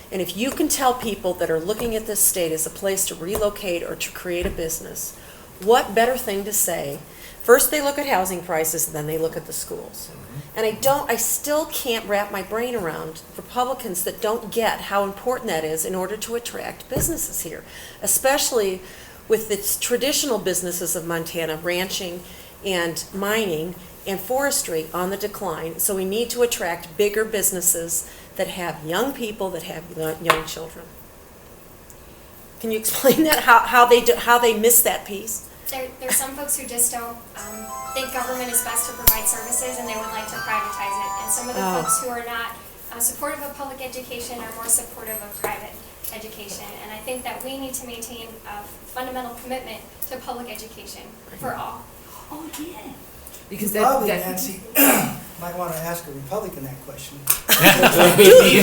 And if you can tell people that are looking at this state as a place to relocate or to create a business, what better thing to say? First they look at housing prices, then they look at the schools. And I still can't wrap my brain around Republicans that don't get how important that is in order to attract businesses here, especially with the traditional businesses of Montana, ranching and mining and forestry on the decline. So we need to attract bigger businesses that have young people, that have young children. Can you explain that, how they miss that piece? There's some folks who just don't think government is best to provide services and they would like to privatize it. And some of the folks who are not supportive of public education are more supportive of private education. And I think that we need to maintain a fundamental commitment to public education for all. Oh, yeah. Because Probably, that, Nancy, might want to ask a Republican that question.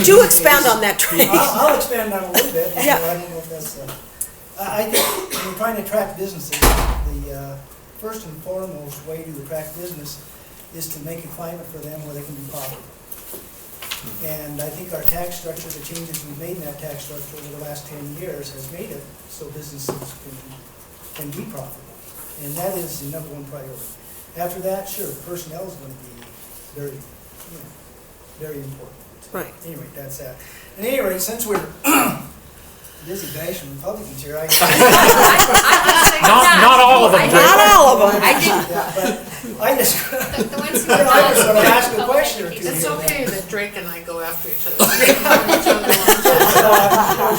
Do expound on that, Trace. I'll expand on it a little bit. Yeah. I don't know if that's, I think when you're trying to attract businesses, the first and foremost way to attract business is to make a climate for them where they can be profitable. And I think our tax structure, the changes we've made in that tax structure over the last 10 years has made it so businesses can be profitable. And that is the number one priority. After that, sure, personnel is going to be very, very important. Right. Anyway, that's that. At any rate, since we're busy bashing Republicans here, I Not all of them. Not all of them. but I just, The ones who I just want to are ask a question or two. It's okay that Drake and I go after each other.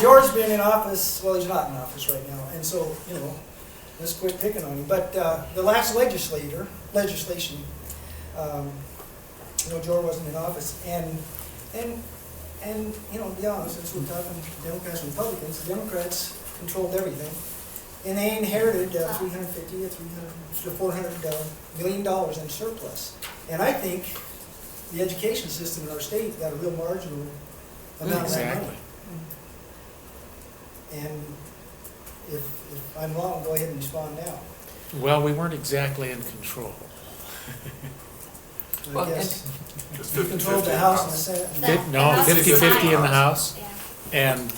George's been in office, well, he's not in office right now, and so, let's quit picking on him. But the last legislation, George wasn't in office, and to be honest, since we're talking Democrats and Republicans, the Democrats controlled everything, and they inherited $350 to $400 million in surplus. And I think the education system in our state got a real marginal amount of that money. And if I'm wrong, go ahead and respond now. Well, we weren't exactly in control. I Well, guess Just you 50-50 controlled the House and the Senate. The No, House is 50-50 in the tied. House. Yeah. And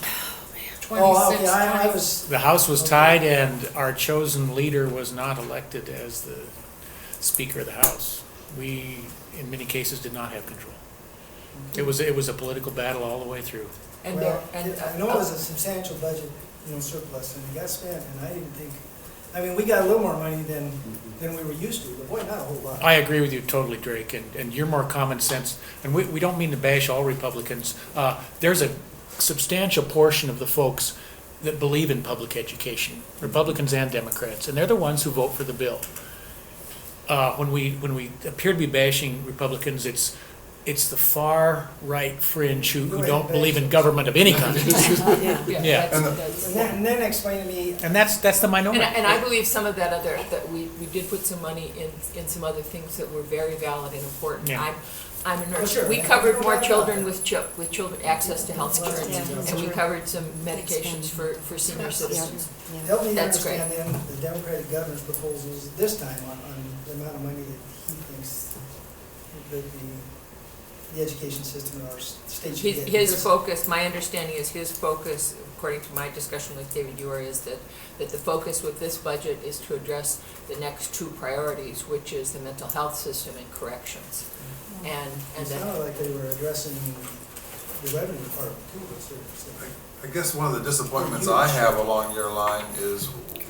Oh, okay, I was, the House was tied and our chosen leader was not elected as the Speaker of the House. We, in many cases, did not have control. It was a political battle all the way through. and well, there, and. I know it was a substantial budget, surplus, and it got spent, and I didn't think, we got a little more money than we were used to, but boy, not a whole lot. I agree with you totally, Drake, and you're more common sense, and we don't mean to bash all Republicans. There's a substantial portion of the folks that believe in public education, Republicans and Democrats, and they're the ones who vote for the bill. When we appear to be bashing Republicans, it's the far right fringe who don't believe in government of any kind. Yeah. And then explain to me, And that's the minority. And I believe some of that we did put some money in some other things that were very valid and important. Yeah. I'm a nurse. sure. We covered more children with children, access to health insurance, and we covered some medications for senior citizens. help me That's great. understand then the Democratic governor's proposals this time on the amount of money that he thinks that the education system in our state should get. His focus, my understanding is his focus, according to my discussion with David Ewer, is that the focus with this budget is to address the next two priorities, which is the mental health system and corrections. And It that, sounded like they were addressing the revenue department too, I guess one of the disappointments I have along your line is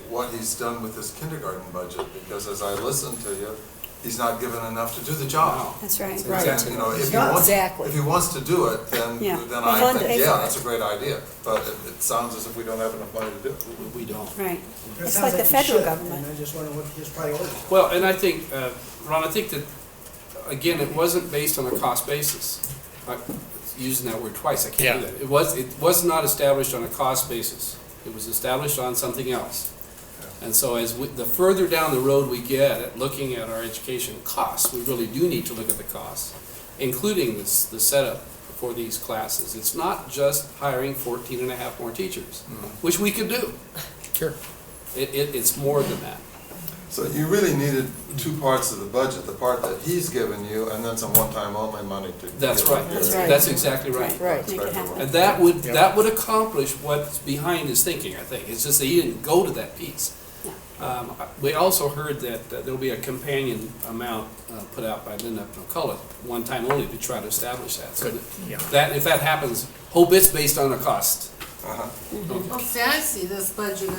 what he's done with his kindergarten budget, because as I listen to you, he's not given enough to do the job. That's right. And, Right. if he wants, Exactly. if he wants to do it, then Yeah. then We're I willing to think, pay yeah, for that's a great idea. But it sounds as if we don't have enough money to do it. We don't. Right. It It's sounds like the he federal should, government. And I just wonder what his priority. Well, and I think, Ron, I think that, again, it wasn't based on a cost basis. I'm using that word twice, I can't do Yeah. that. It was not established on a cost basis. It was established on something else. And so the further down the road we get at looking at our education costs, we really do need to look at the costs, including the setup for these classes. It's not just hiring 14 and a half more teachers, which we could do. Sure. It's more than that. So you really needed two parts of the budget, the part that he's given you, and then some one-time only money to. That's right. That's right. That's exactly right. Right. Make it happen. And that would accomplish what's behind his thinking, I think. It's just that he didn't go to that piece. We also heard that there'll be a companion amount put out by Linda McCullough, one time only, to try to establish that. So Good. Yeah. that, if that happens, hope it's based on a cost. Uh-huh. Well, see, I see this budget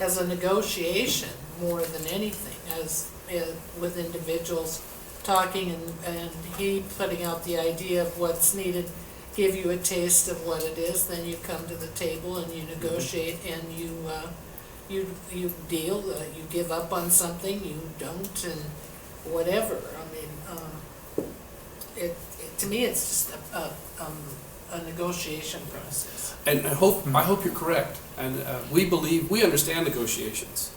as a negotiation more than anything, as with individuals talking and he putting out the idea of what's needed, give you a taste of what it is, then you come to the table and you negotiate and you deal, you give up on something, you don't, and whatever. I mean, to me, it's just a negotiation process. And I hope you're correct, and we understand negotiations.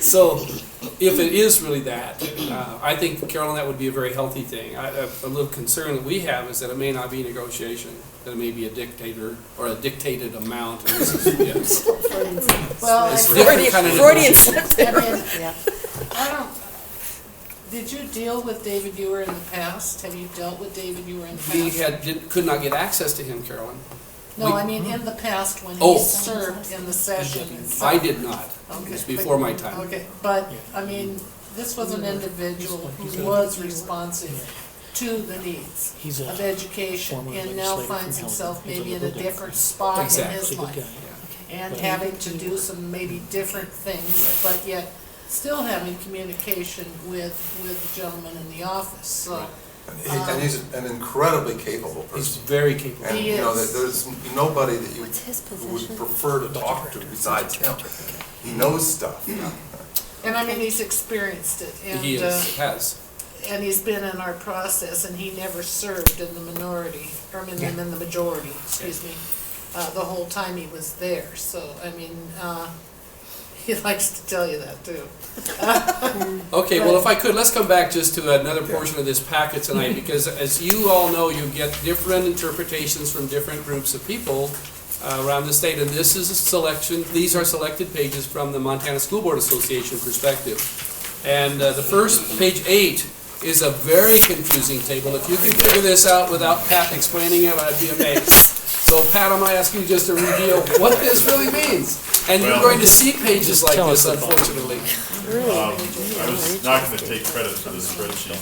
So, if it is really that, I think, Carolyn, that would be a very healthy thing. A little concern that we have is that it may not be negotiation, that it may be a dictator, or a dictated amount. And this is, yes. Well, It's I different kind of Freudian negotiation. mean, I don't, did you deal with David Ewer in the past? Have you dealt with David Ewer in the past? We could not get access to him, Carolyn. No, I mean, in the past, when Oh. he served in the session. and stuff. I did not. It Okay, was before my time. Okay, but, I mean, this was an individual who was responsive to the needs He's a of education, former and now legislator finds from himself Helena. He's a maybe in a liberal different spot in Exactly. his He's a good guy, life. yeah. And having to do some maybe different things, but yet still having communication with the gentleman in the office, so. And he's an incredibly capable He's person. very capable. And, He you know, is. there's nobody that you What's his would position? prefer to talk to besides him. He knows stuff. And I mean, he's experienced it, He and, has. and he's been in our process, and he never served in the minority, or in the majority, excuse me, the whole time he was there, so, I mean, he likes to tell you that too. Okay, well, if I could, let's come back just to another portion of this packet tonight, because as you all know, you get different interpretations from different groups of people around the state, and this is a selection, these are selected pages from the Montana School Board Association perspective. And the first, page 8, is a very confusing table. If you can figure this out without Pat explaining it, I'd be amazed. So Pat, I'm gonna ask you just to reveal what this really means. And you're Well- going to see pages like Tell this, us about it. unfortunately. I was not gonna take credit for the spreadsheet.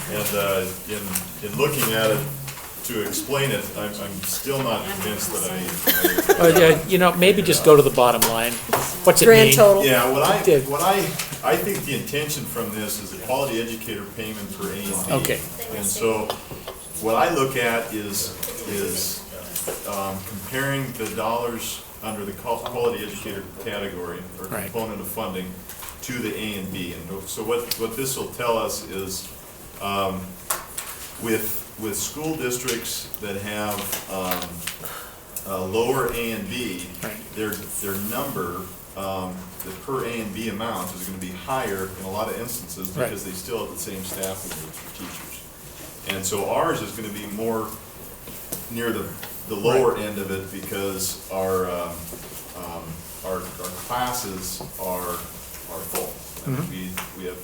And in looking at it, to explain it, I'm still not convinced that Yeah, you know, maybe just go to the bottom line. What's it Grand mean? total. Yeah, Did- I think the intention from this is a quality educator payment for A and B. Okay. And so, what I look at is comparing the dollars under the quality educator category, or Right. component of funding, to the A and B. And so what this will tell us is, with school districts that have lower A and B, Right. their number, the per A and B amount is gonna be higher in a lot of instances, Right. because they still have the same staffing needs for teachers. And so ours is gonna be more near the lower end of it, because our classes are full. I mean, we have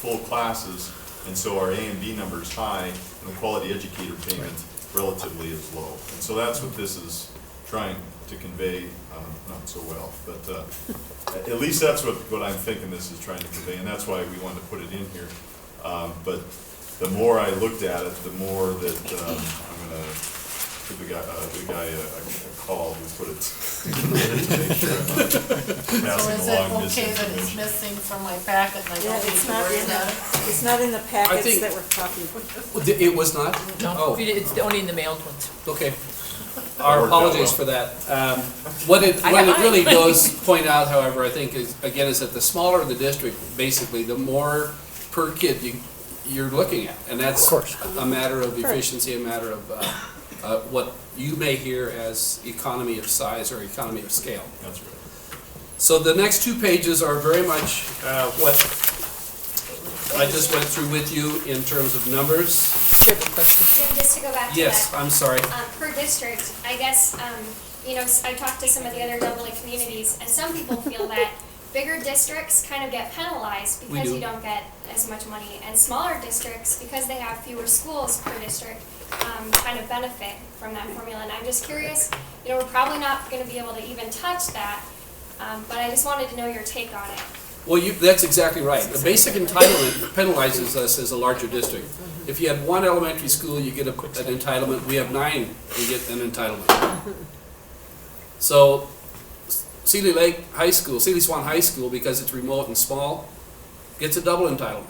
full classes, and so our A and B number is high, and the quality educator payment relatively is low. And so that's what this is trying to convey, not so well, but at least that's what I'm thinking this is trying to convey, and that's why we wanted to put it in here. But the more I looked at it, the more that I'm gonna give the guy a call who put it. So Passing is along it okay that it's misinformation. missing from my packet, and I Yeah, don't need it's to not worry in about it? it's not in the packets think- that were copied. It was not? No, Oh. it's only in the mailed ones. Okay. Our Worked out apologies well. for that. What it really does point out, however, I think is, again, is that the smaller the district, basically, the more per kid you're looking at. And that's Of course. a matter of efficiency, a matter of what you may hear as economy of size or economy of scale. That's right. So the next 2 pages are very much what I just went through with you in terms of numbers. Do you have a question? Jim, just to go back to Yes, that, I'm sorry. per district, I guess, you know, I talked to some of the other AA communities, and some people feel that bigger districts kind of get penalized We because do. you don't get as much money, and smaller districts, because they have fewer schools per district, kind of benefit from that formula. And I'm just curious, you know, we're probably not gonna be able to even touch that, but I just wanted to know your take on it. Well, that's exactly right. The basic entitlement penalizes us as a larger district. If you had 1 elementary school, you get an entitlement. We have 9, we get an entitlement. So Seeley Lake High School, Seeley Swan High School, because it's remote and small, gets a double entitlement.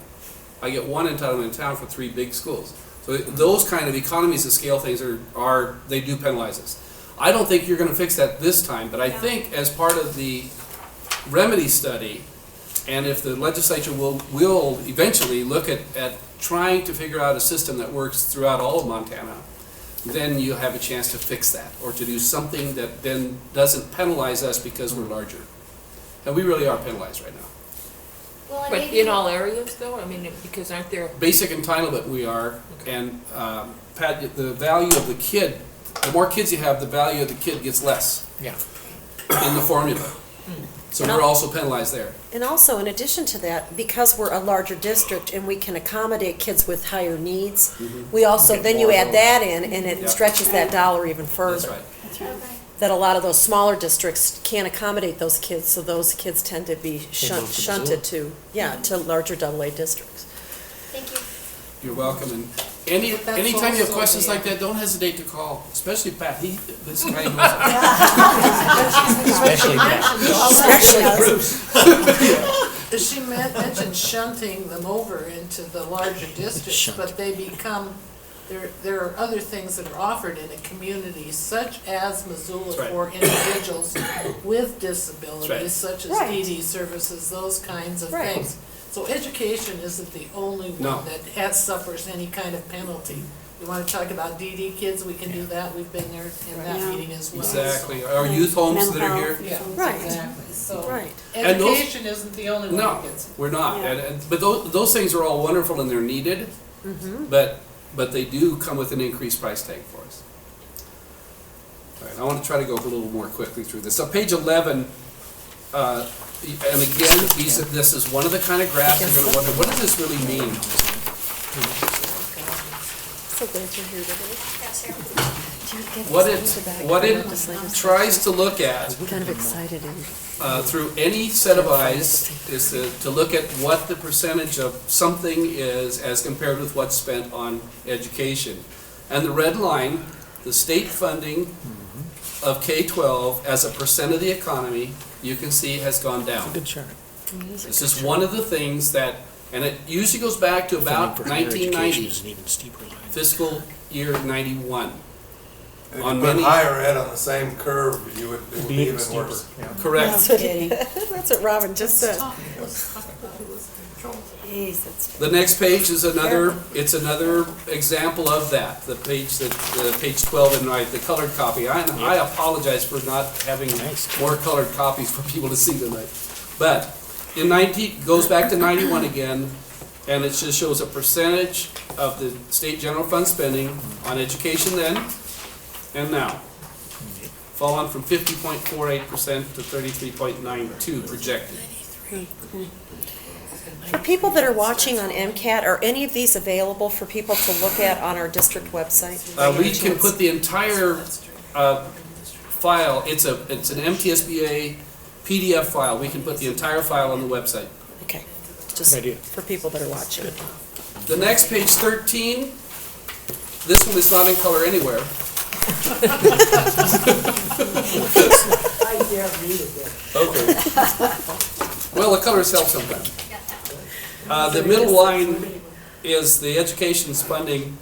I get 1 entitlement in town for 3 big schools. So those kind of economies of scale things they do penalize us. I don't think you're gonna fix that this time, but I think as part of the remedy study, and if the legislature will eventually look at trying to figure out a system that works throughout all of Montana, then you have a chance to fix that, or to do something that then doesn't penalize us because we're larger. And we really are penalized right now. Well, and But maybe- in all areas though, I mean, because aren't there, Basic entitlement we are, and Pat, the value of the kid, the more kids you have, the value of the kid gets less Yeah. in the formula. So we're also penalized there. And also, in addition to that, because we're a larger district and we can accommodate kids with higher needs, we also, then you add that in, and it Yeah. stretches that dollar even That's further. right. Okay. That a lot of those smaller districts can't accommodate those kids, so those kids tend to be move to shunted to, to larger AA districts. Thank you. You're welcome, and That's anytime you have also questions the- like that, don't hesitate to call, especially Pat, this guy knows. Especially that. Especially Bruce. She mentioned shunting them over into the larger districts, Shunt. but they become, there are other things that are offered in a community, such as Missoula That's right. for individuals with That's disabilities, right. such as Right. DD services, those kinds of Right. things. So education isn't the only No. one that suffers any kind of penalty. You wanna talk about DD kids, we can do that, we've been there in that Yeah. meeting as well. Exactly, our youth homes that are here. Yeah, Right. exactly, so. Right. And those- Education isn't the only one No, that gets. we're not, Yeah. but those things are all wonderful and they're needed, but they do come with an increased price tag for us. All right, I want to try to go a little more quickly through this. So page 11, and again, this is one of the kind of graphs you're going to wonder, what does this really mean? So glad you're here today. Yes, sir. What it tries to look at I'm kind of excited and through any set of eyes is to look at what the percentage of something is as compared with what's spent on education. And the red line, the state funding of K-12 as a percent of the economy, you can see has gone down. Good chart. This is one of the things that, and it usually goes back to about Funding for higher education 1990, is an even steeper line. fiscal year 91. And if On you put many- higher ed on the same curve, it would be even steeper, worse. yeah. Correct. No kidding. That's what Robin just said. Jeez, that's. The next page is another example of that, the page 12 and right, the colored copy. I apologize for not having Nice. more colored copies for people to see tonight. But goes back to 91 again, and it just shows a percentage of the state general fund spending on education then and now. Fallen from 50.48% to 33.92 projected. For people that are watching on MCAT, are any of these available for people to look at on our district website? We can put the entire file, it's an MTSBA PDF file, we can put the entire file on the website. Okay, just Good idea. for people that are watching. The next page 13, this one is not in color anywhere. I can't read it then. Okay. Well, the colors help sometimes. The middle line is the education spending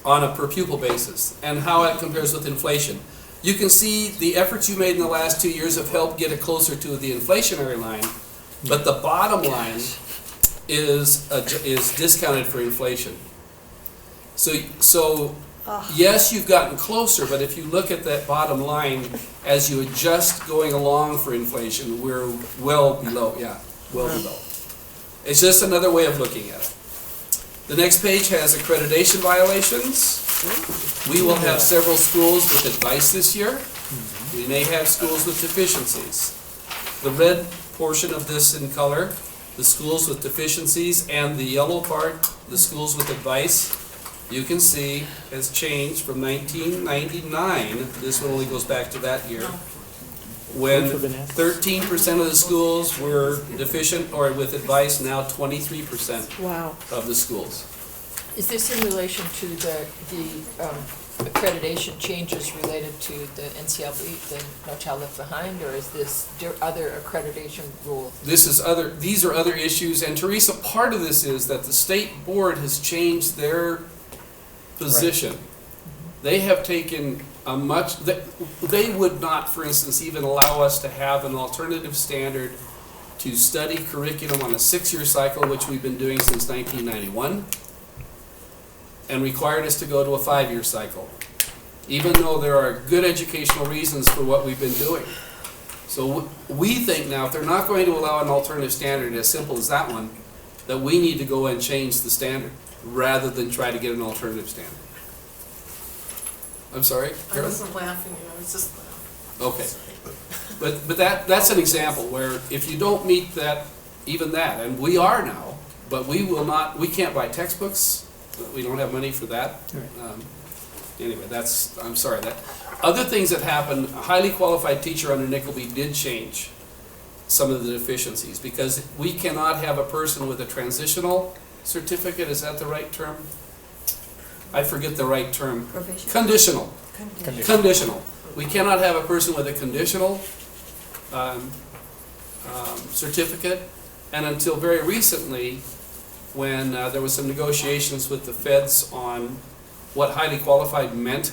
on a per pupil basis and how it compares with inflation. You can see the efforts you made in the last 2 years have helped get it closer to the inflationary line, but the bottom line is discounted for inflation. So yes, you've gotten closer, but if you look at that bottom line, as you adjust going along for inflation, we're well below, well below. It's just another way of looking at it. The next page has accreditation violations. We will have several schools with advice this year. We may have schools with deficiencies. The red portion of this in color, the schools with deficiencies, and the yellow part, the schools with advice, you can see has changed from 1999, this one only goes back to that year, when 13% of the schools were deficient or with advice, now 23% Wow. of the schools. is this in relation to the accreditation changes related to the NCLB, the No Child Left Behind, or is this other accreditation rules? These are other issues, and Teresa, part of this is that the state board has changed their position they have taken a much, they would not, for instance, even allow us to have an alternative standard to study curriculum on a 6-year cycle, which we've been doing since 1991, and required us to go to a 5-year cycle, even though there are good educational reasons for what we've been doing. So we think now, if they're not going to allow an alternative standard as simple as that one, that we need to go and change the standard, rather than try to get an alternative standard. I'm sorry, I Carol? wasn't laughing, I was just laughing. Okay. But that's an example where if you don't meet that, even that, and we are now, but we will not, we can't buy textbooks, we don't have money for that. Anyway, I'm sorry, that. Other things that happened, a highly qualified teacher under Nickleby did change some of the deficiencies, because we cannot have a person with a transitional certificate, is that the right term? I forget the right term. Provision. Conditional. Conditional. We cannot have a person with a conditional certificate, and until very recently, when there was some negotiations with the feds on what highly qualified meant,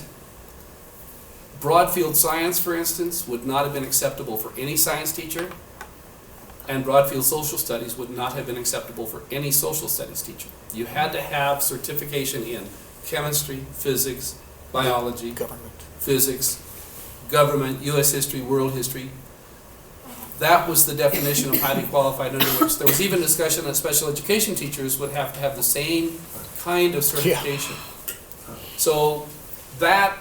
Broadfield science, for instance, would not have been acceptable for any science teacher, and Broadfield social studies would not have been acceptable for any social studies teacher. You had to have certification in chemistry, physics, biology, Government. physics, government, U.S. history, world history. That was the definition of highly qualified, under which there was even discussion that special education teachers would have to have the same kind of certification. So that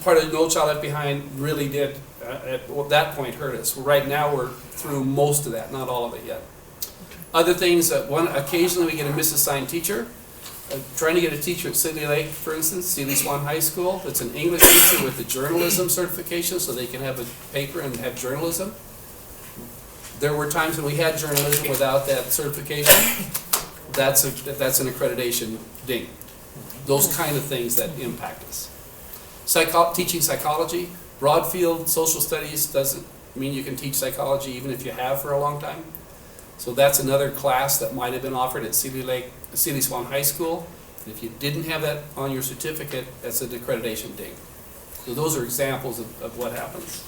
part of No Child Left Behind really did, at that point, hurt us. Right now, we're through most of that, not all of it yet. Other things, occasionally we get a misassigned teacher. Trying to get a teacher at City Lake, for instance, Sealy Swan High School, that's an English teacher with a journalism certification, so they can have a paper and have journalism. There were times when we had journalism without that certification. That's an accreditation ding. Those kind of things that impact us. Teaching psychology, Broadfield social studies doesn't mean you can teach psychology even if you have for a long time. So that's another class that might have been offered at Sealy Swan High School. And if you didn't have that on your certificate, that's an accreditation ding. So those are examples of what happens.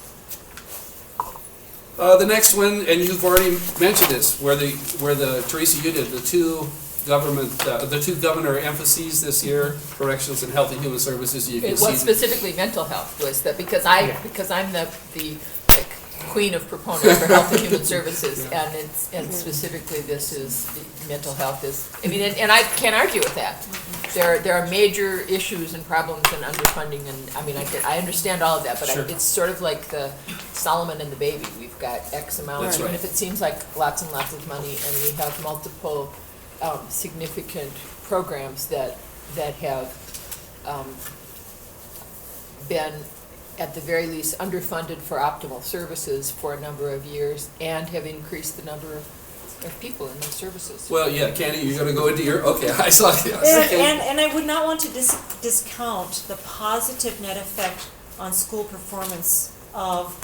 The next one, and you've already mentioned this, where Teresa, you did the two governor emphases this year, corrections and health and human services. You can see Well, specifically mental health was that, because I'm the like queen of proponents for health and human services, and specifically this is, mental health is, I mean, and I can't argue with that. There are major issues and problems and underfunding, and I mean, I understand all of that, but it's sort of like the Solomon and the baby. We've got X amount, That's even right. if it seems like lots and lots of money, and we have multiple significant programs that have been, at the very least, underfunded for optimal services for a number of years, and have increased the number of people in those services. Well, yeah, Candy, you're going to go into your, okay, I saw it. And I would not want to discount the positive net effect on school performance of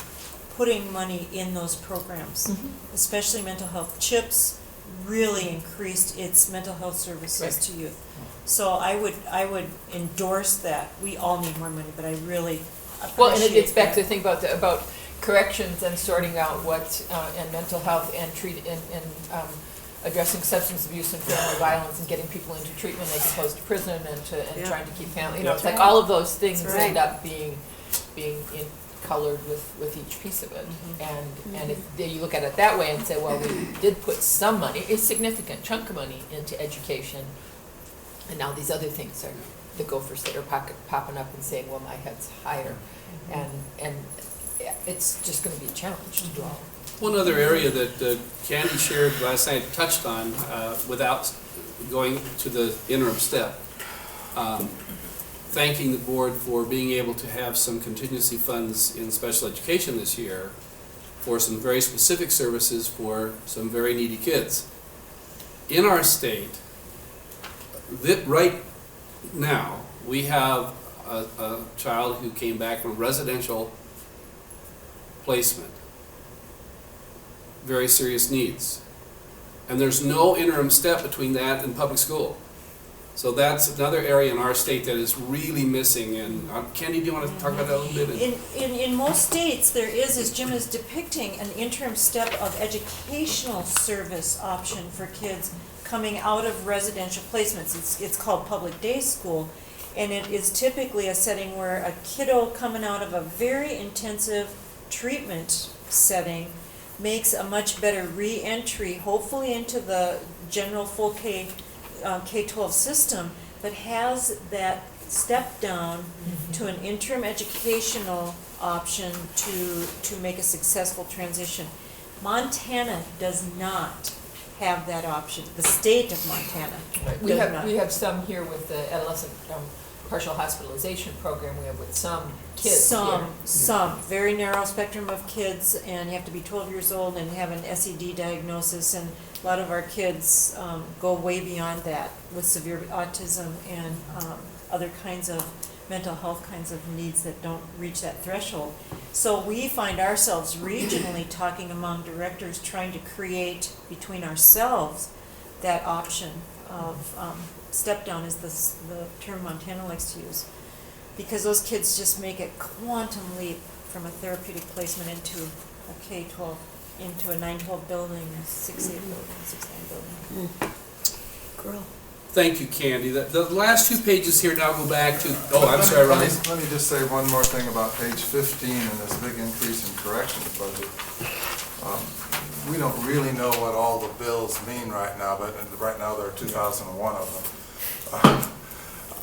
putting money in those programs, especially mental health. CHIPS really increased its mental health services to youth. So I would endorse that. We all need more money, but I really appreciate Well, and it gets back that. to the thing about corrections and sorting out what, and mental health and addressing substance abuse and family violence and getting people into treatment as opposed to prison and trying to keep family, it's like all of those things end up being colored with each piece of it. And if you look at it that way and say, well, we did put some money, a significant chunk of money into education, and now these other things are the gophers that are popping up and saying, well, my head's higher. And it's just going to be a challenge to do all. One other area that Candy shared last night, touched on, without going to the interim step, thanking the board for being able to have some contingency funds in special education this year for some very specific services for some very needy kids. In our state, right now, we have a child who came back from residential placement, very serious needs. And there's no interim step between that and public school. So that's another area in our state that is really missing, and Candy, do you want to talk about that a little bit? In most states, there is, as Jim is depicting, an interim step of educational service option for kids coming out of residential placements. It's called public day school, and it is typically a setting where a kiddo coming out of a very intensive treatment setting makes a much better re-entry, hopefully into the general full K-12 system, but has that step down to an interim educational option to make a successful transition. Montana does not have that option. The state of Montana We does not. have some here with the adolescent partial hospitalization program. We have with some kids here. Some, very narrow spectrum of kids, and you have to be 12 years old and have an SED diagnosis, and a lot of our kids go way beyond that with severe autism and other kinds of mental health kinds of needs that don't reach that threshold. So we find ourselves regionally talking among directors, trying to create between ourselves that option of step down is the term Montana likes to use, because those kids just make a quantum leap from a therapeutic placement into a K-12, into a 9-12 building, a 6-8 building, 6-9 building. Girl. Thank you, Candy. The last two pages here now go back to, oh, I'm sorry, Ronnie. Let me just say one more thing about page 15 and this big increase in corrections budget. We don't really know what all the bills mean right now, but right now there are 2,001 of them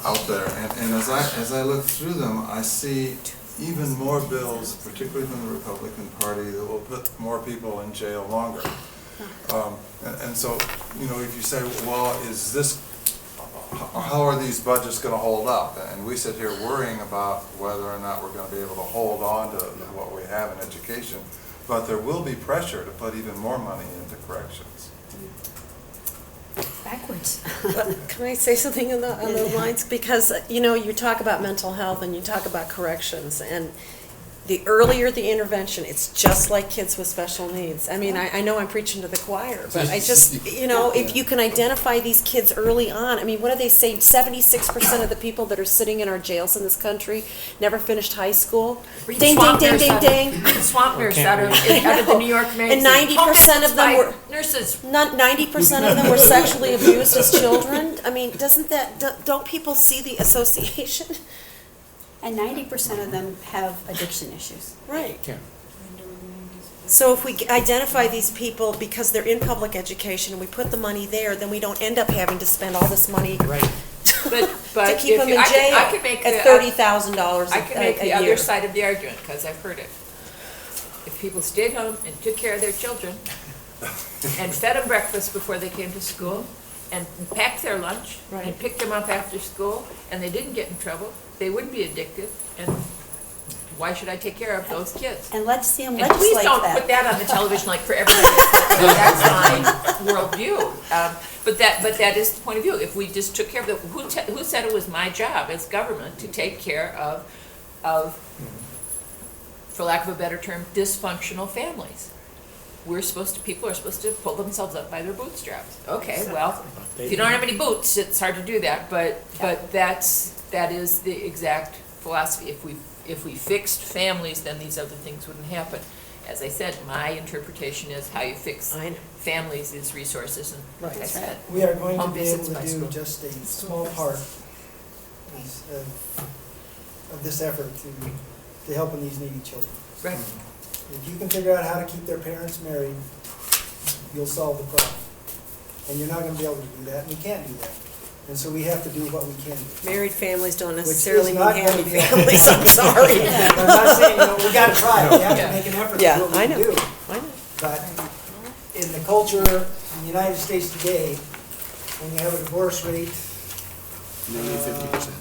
out there. And as I look through them, I see even more bills, particularly from the Republican Party, that will put more people in jail longer. And so, you know, if you say, well, is this, how are these budgets going to hold up? And we sit here worrying about whether or not we're going to be able to hold on to what we have in education. But there will be pressure to put even more money into corrections. Backwards. Can I say something on those lines? Because, you know, you talk about mental health and you talk about corrections, and the earlier the intervention, it's just like kids with special needs. I mean, I know I'm preaching to the choir, but I just, you know, if you can identify these kids early on, I mean, what do they say? 76% of the people that are sitting in our jails in this country never finished high school. Ding, ding, ding, ding, ding. Swamp nurse out of the New York magazine. And 90% of them were nurses. 90% of them were sexually abused as children. I mean, don't people see the association? And 90% of them have addiction issues. Right. Yeah. So if we identify these people because they're in public education and we put the money there, then we don't end up having to spend all this money Right. But to keep them in jail I could make at $30,000 I can make the a other year. side of the argument, because I've heard it. If people stayed home and took care of their children and fed them breakfast before they came to school and packed their lunch and picked them up after school and they didn't get in trouble, they wouldn't be addicted, and why should I take care of those kids? And let's see them And please legislate don't that. put that on the television like for everybody. That's my worldview. But that is the point of view. If we just took care of it, who said it was my job as government to take care of, for lack of a better term, dysfunctional families? People are supposed to pull themselves up by their bootstraps. Okay, well, if you don't have any boots, it's hard to do that, but that is the exact philosophy. If we fixed families, then these other things wouldn't happen. As I said, my interpretation is how you fix families is resources, and like I said, We are going to home be able visits to by do school. just a small part of this effort to helping these needy children. Right. If you can figure out how to keep their parents married, you'll solve the problem. And you're not gonna be able to do that, and we can't do that. And so we have to do what we can do. Married families don't Which necessarily is mean not happy gonna be- families, I'm sorry. I'm not saying, you know, we gotta try, we have to make an effort to Yeah, do what I we know. can do. I know. But in the culture in the United States today, when you have a divorce rate, Nearly 50%.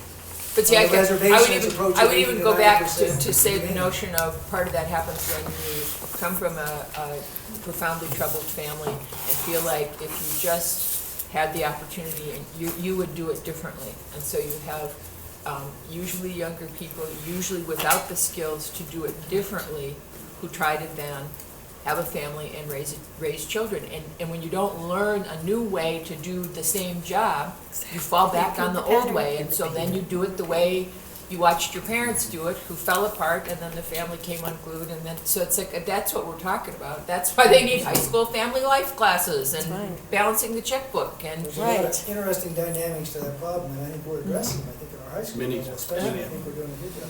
But see, On I the reservations approaching I would even go back 80 to say the 90%. notion of part of that happens when you come from a profoundly troubled family and feel like if you just had the opportunity, and you would do it differently. And so you have usually younger people, usually without the skills to do it differently, who tried it then have a family and raise children. And when you don't learn a new way to do the same job, you fall back on the old way. And so then you do it the way you watched your parents do it, who fell apart, and then the family came unglued, and then, so it's like, that's what we're talking about. That's why they need high school family life classes and balancing the checkbook and. There's a lot of interesting dynamics to that problem, and I think we're addressing them, I think, in our high school Many. level especially, I think we're doing a good job.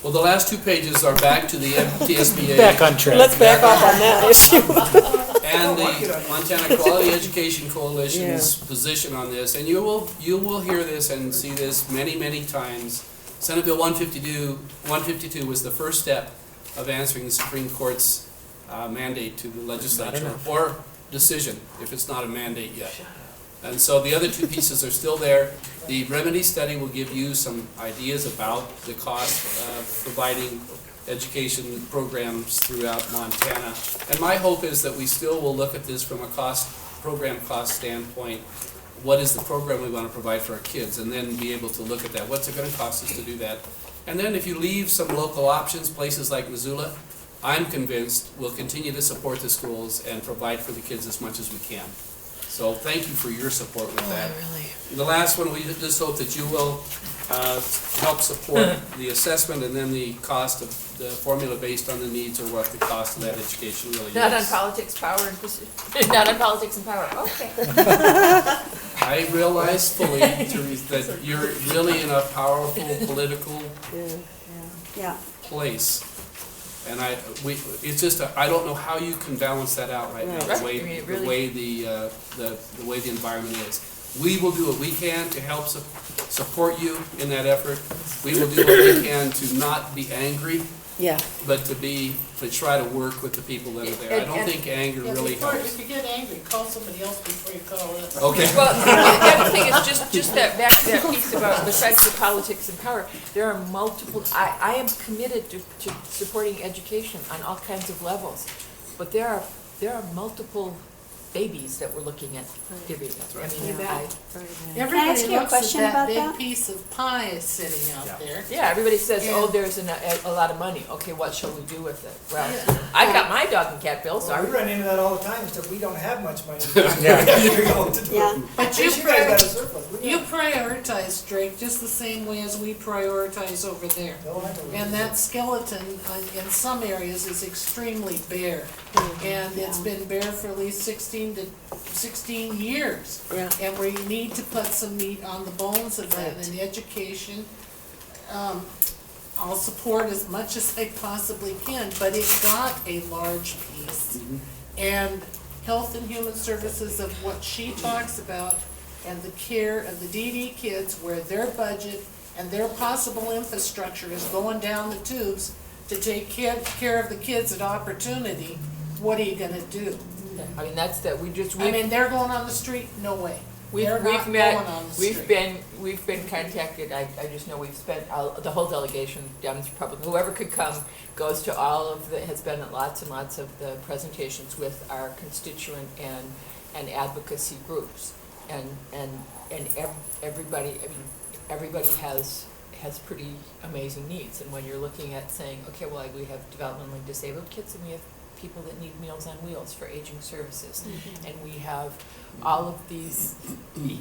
Well, the last two pages are back to the MTSBA. Back on track. Let's back off on that issue. And the Montana Quality Education Coalition's position on this, and you will hear this and see this many, many times. Senate Bill 152 was the first step of answering the Supreme Court's mandate to the legislature, or decision, if it's not a mandate yet. And so the other two pieces are still there. The remedy study will give you some ideas about the cost of providing education programs throughout Montana. And my hope is that we still will look at this from a program cost standpoint. What is the program we want to provide for our kids? And then be able to look at that. What's it going to cost us to do that? And then if you leave some local options, places like Missoula, I'm convinced we'll continue to support the schools and provide for the kids as much as we can. So thank you for your support with that. The last one, we just hope that you will help support the assessment and then the cost of the formula based on the needs or what the cost of that education really is. Not on politics, power, and not on politics and power, okay. I realize fully, Therese, that you're really in a powerful political Yeah. place. And it's just, I don't know how you can balance that out right now, the way, I mean, it the really- way the way the environment is. We will do what we can to help support you in that effort. We will do what we can to not be angry, Yeah. but to try to work with the people that are there. I don't think anger really helps. If you get angry, call somebody else before you call us. Okay. Well, the other thing is just that, back to that piece about, besides the politics and power, there are multiple, I am committed to supporting education on all kinds of levels, but there are multiple babies that we're looking at giving. I mean, Can I Everybody ask you a looks question at about that that? big piece of pie sitting out there. yeah, everybody says, oh, And- there's a lot of money. Okay, what shall we do with it? Well, Yeah. I got my dog and cat bill, Well, sorry. we run into that all the time, except we don't have much money. Yeah. Yeah. But You guys got a surplus. We You don't. prioritize, Drake, just the same way as we prioritize over there. No, I don't. And that skeleton in some areas is extremely bare. And it's been bare for at least 16 years. Yeah. And we need to put some meat on the bones of that, and education. I'll support as much as I possibly can, but it got a large piece. And Health and Human Services of what she talks about and the care of the DD kids, where their budget and their possible infrastructure is going down the tubes to take care of the kids at Opportunity, what are you gonna do? I mean, that's that, I mean, they're going on the street? No way. We've They're not met, going on the street. we've been contacted, I just know we've spent, the whole delegation, Dems, Republican, whoever could come, goes to all of the, has been at lots and lots of the presentations with our constituent and advocacy groups. And everybody, I mean, everybody has pretty amazing needs. And when you're looking at saying, okay, well, we have developmentally disabled kids and we have people that need Meals on Wheels for aging services. And we have all of these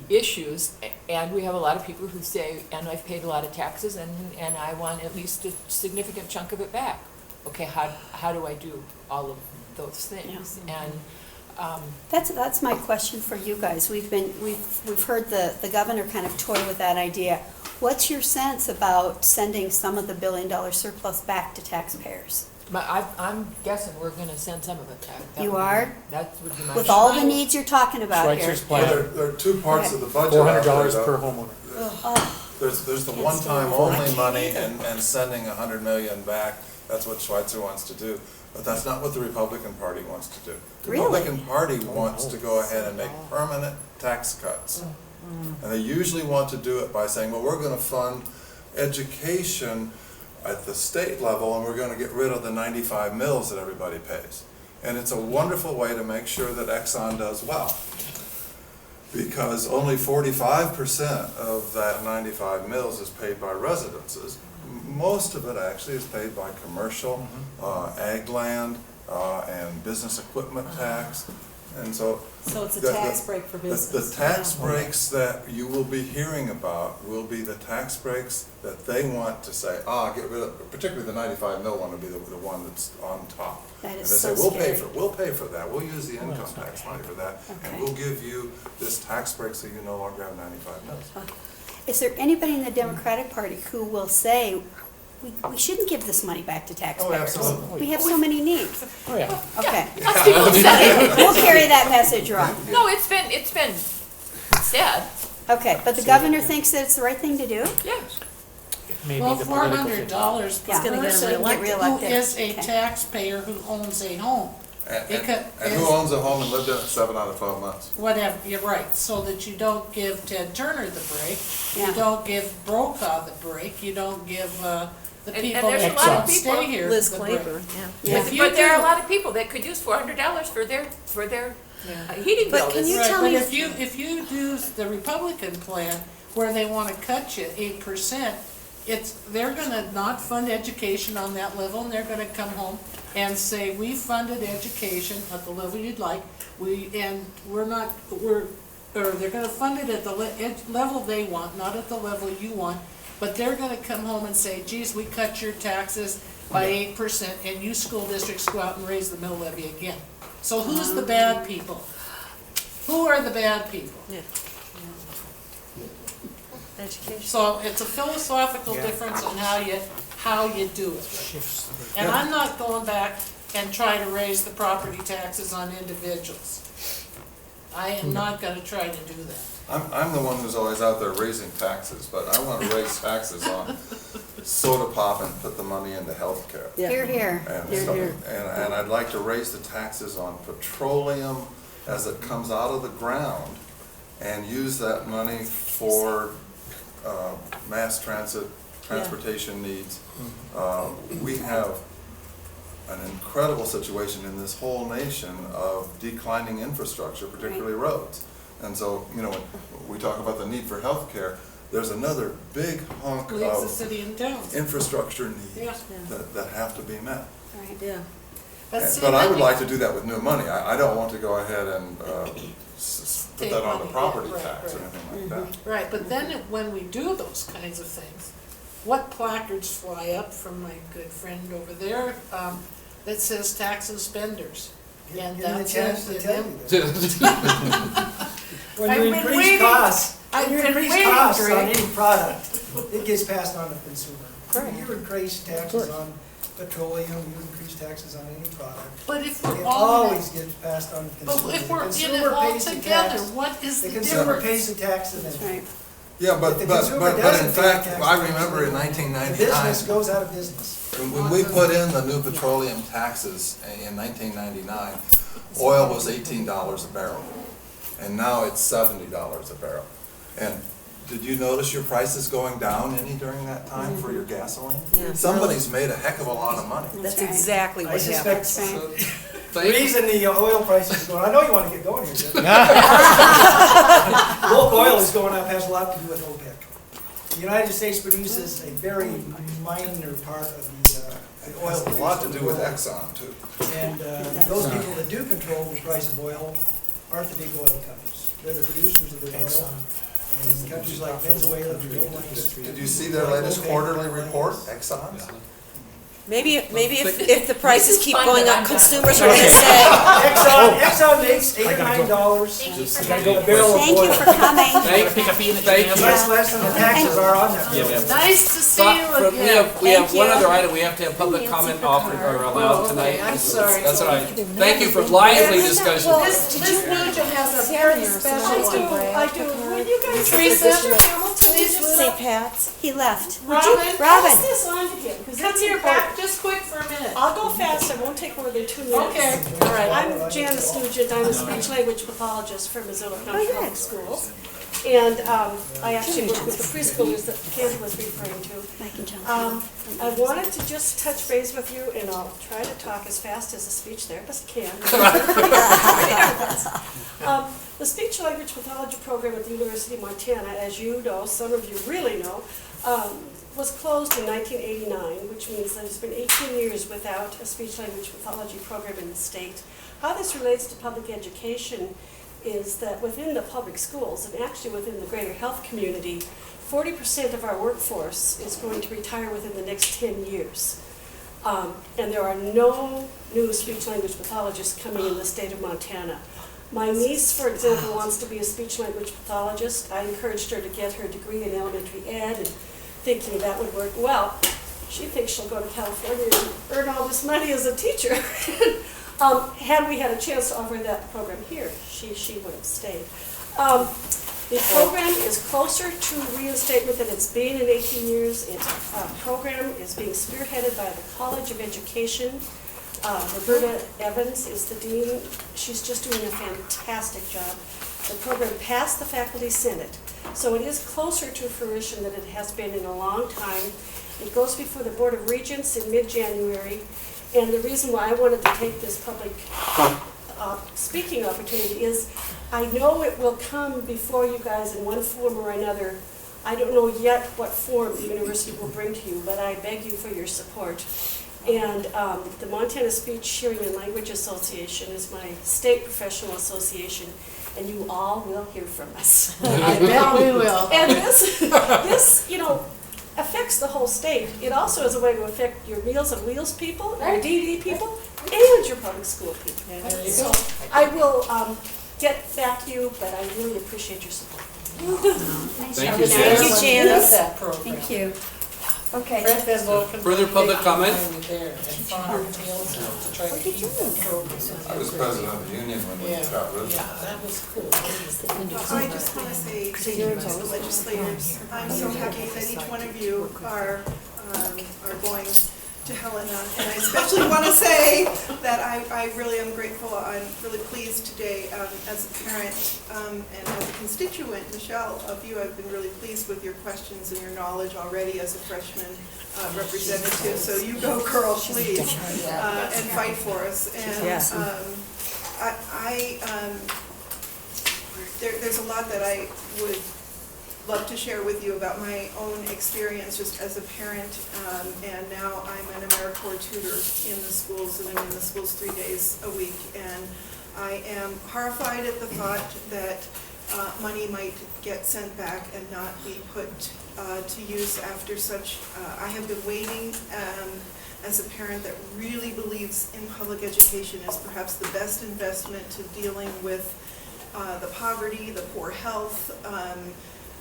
issues, and we have a lot of people who say, and I've paid a lot of taxes and I want at least a significant chunk of it back. Okay, how do I do all of those things? And That's my question for you guys. We've heard the governor kind of toy with that idea. What's your sense about sending some of the $1 billion surplus back to taxpayers? but I'm guessing we're gonna send some of it back. That You would be- are? That would be my. With all the needs you're talking about here. Schweitzer's Well, plan, there are two parts of the budget out there, $400 though. per homeowner. There's the Can't one-time stand it. I only can't money either. and sending $100 million back. That's what Schweitzer wants to do. But that's not what the Republican Party wants to do. The Really? Republican Party wants to go ahead and make permanent tax cuts. And they usually want to do it by saying, well, we're gonna fund education at the state level, and we're gonna get rid of the 95 mills that everybody pays. And it's a wonderful way to make sure that Exxon does well. Because only 45% of that 95 mills is paid by residences. Most of it actually is paid by commercial, ag land, and business equipment tax, and so. So it's a the- tax break for business. The tax breaks that you will be hearing about will be the tax breaks that they want to say, get rid of, particularly the 95 mil one will be the one that's on top. That is And so they say, scary. we'll pay for that, we'll use the income it's not tax money for that, and Okay. we'll give you this tax break so you no longer have 95 mils. Is there anybody in the Democratic Party who will say, we shouldn't give this money back to taxpayers? absolutely. We have so many needs. Oh, yeah. Okay. Lots of people have said it. We'll carry that message around. No, it's been said, Okay, but the governor thinks that it's the right thing to do? yes. Maybe Well, the $400 political thing. per Yeah. gonna get him person who reelected. is a Okay. taxpayer who owns a home. And who owns a home and lived in it 7 out of 12 months? Whatever, you're right, so that you don't give Ted Turner the break, Yeah. you don't give Brokaw the break, you don't give, the And people there's that a lot of don't people- stay here Liz the break. Claiborne, yeah. Yeah. If you But there are a do- lot of people that could use $400 for their Yeah. heating But bill. can you Right, tell but me- if you do the Republican plan, where they wanna cut you 8%, they're gonna not fund education on that level, and they're gonna come home and say, we funded education at the level you'd like, or they're gonna fund it at the level they want, not at the level you want, but they're gonna come home and say, geez, we cut your taxes by 8%, and you school districts go out and raise the mill levy again. So who's the bad people? Who are the bad people? Education. So it's a philosophical Yeah. difference in how you do it. Shifts the- And I'm not going back and try to raise the property taxes on individuals. I am not gonna try to do that. I'm the one who's always out there raising taxes, but I want to raise taxes on soda pop and put the money into healthcare. Yeah. Here, here. And Here, stuff. here. And I'd like to raise the taxes on petroleum as it comes out of the ground and use that money for mass transportation needs. We have an incredible situation in this whole nation of declining infrastructure, particularly roads. And so, when we talk about the need for healthcare, there's another big hunk Leaves the of city and towns. infrastructure Yeah. needs that have to be met. Right. Yeah. See, But I would then like to do that with new money. I don't want to go ahead and put Take that on the money, property yeah, tax or right, anything like that. Right, but then when we do those kinds of things, what placards fly up from my good friend over there, that says tax and spenders? And Give me a that's chance to it. tell you that. When I've you been increase waiting- costs, I've when you been increase waiting, costs on Greg. any product, it gets passed on to the consumer. Correct. You increase taxes on petroleum, you increase taxes on any product. But if It we're all in always it, gets passed on to the but consumer. if we're The in it consumer all pays the together, tax. what is The the consumer difference? pays the tax and That's then right. Yeah, If but the in consumer doesn't pay fact, tax, I the remember in the 1999, business goes out of business. when we put in the new petroleum taxes in 1999, oil was $18 a barrel, and now it's $70 a barrel. And did you notice your prices going down any during that time for your gasoline? Yeah. Somebody's made a heck of a lot of money. That's right. exactly I what happened. suspect That's right. the Thank- reason the oil prices are going, I know you want to get going here, Jim. Local oil is going up has a lot to do with OPEC. The United States produces a very minor part of the oil. Has a lot to do with produced in the world. Exxon too. And those people that do control the price of oil aren't the big oil companies. They're the producers of the oil. And countries like Venezuela who don't like it. Did you see their latest quarterly report, Exxon? Maybe if the prices keep fun going that up, I'm consumers are gonna say, Exxon makes $8 or $9 Thank you for a coming. barrel of Thank you oil. for coming. Thank you. Much less than the taxes are on that. Nice to see you But we again. have Thank one you. other item, we have to have public comment offered or allowed tonight. I'm sorry. That's all right. Thank you for lively discussion. Miss Nugent has a very special one. I do. Would you guys Teresa, please St. Pat's. He left. Robin, Robin. this on to him? Because come here back just quick for a minute. I'll go fast, I won't take more than 2 minutes. Okay, all right. I'm Janice Nugent, I'm a speech language pathologist for Missoula County Public Schools. And I actually work with the preschoolers that Ken was referring to. Mike and John. I wanted to just touch base with you, and I'll try to talk as fast as a speech therapist can. The speech language pathology program at the University of Montana, as you know, some of you really know, was closed in 1989, which means that it's been 18 years without a speech language pathology program in the state. How this relates to public education is that within the public schools, and actually within the greater health community, 40% of our workforce is going to retire within the next 10 years. And there are no new speech language pathologists coming in the state of Montana. My niece, for example, wants to be a speech language pathologist. I encouraged her to get her degree in elementary ed and thinking that would work well. She thinks she'll go to California and earn all this money as a teacher. Had we had a chance to offer that program here, she would have stayed. The program is closer to reinstatement than it's been in 18 years. Its program is being spearheaded by the College of Education. Roberta Evans is the dean. She's just doing a fantastic job. The program passed the faculty senate, so it is closer to fruition than it has been in a long time. It goes before the Board of Regents in mid-January, and the reason why I wanted to take this public speaking opportunity is I know it will come before you guys in one form or another. I don't know yet what form the university will bring to you, but I beg you for your support. And the Montana Speech, Hearing, and Language Association is my state professional association, and you all will hear from us. I bet we will. And this, affects the whole state. It also is a way to affect your Meals on Wheels people, your DD people, and your public school people. So I will get back to you, but I really appreciate your support. Thank you, Thank you, Janice. Thank you. Okay. Further public comment? I was president of the union when we got rid of it. That was cool. I just want to say to the legislators, I'm so happy that each one of you are going to Helena. And I especially want to say that I really am grateful. I'm really pleased today as a parent and as a constituent, Michelle, of you. I've been really pleased with your questions and your knowledge already as a freshman representative. So you go, girl, please, and fight for us. And there's a lot that I would love to share with you about my own experience just as a parent, and now I'm an AmeriCorps tutor in the schools, and I'm in the schools 3 days a week, and I am horrified at the thought that money might get sent back and not be put to use after such. I have been waiting as a parent that really believes in public education as perhaps the best investment to dealing with the poverty, the poor health.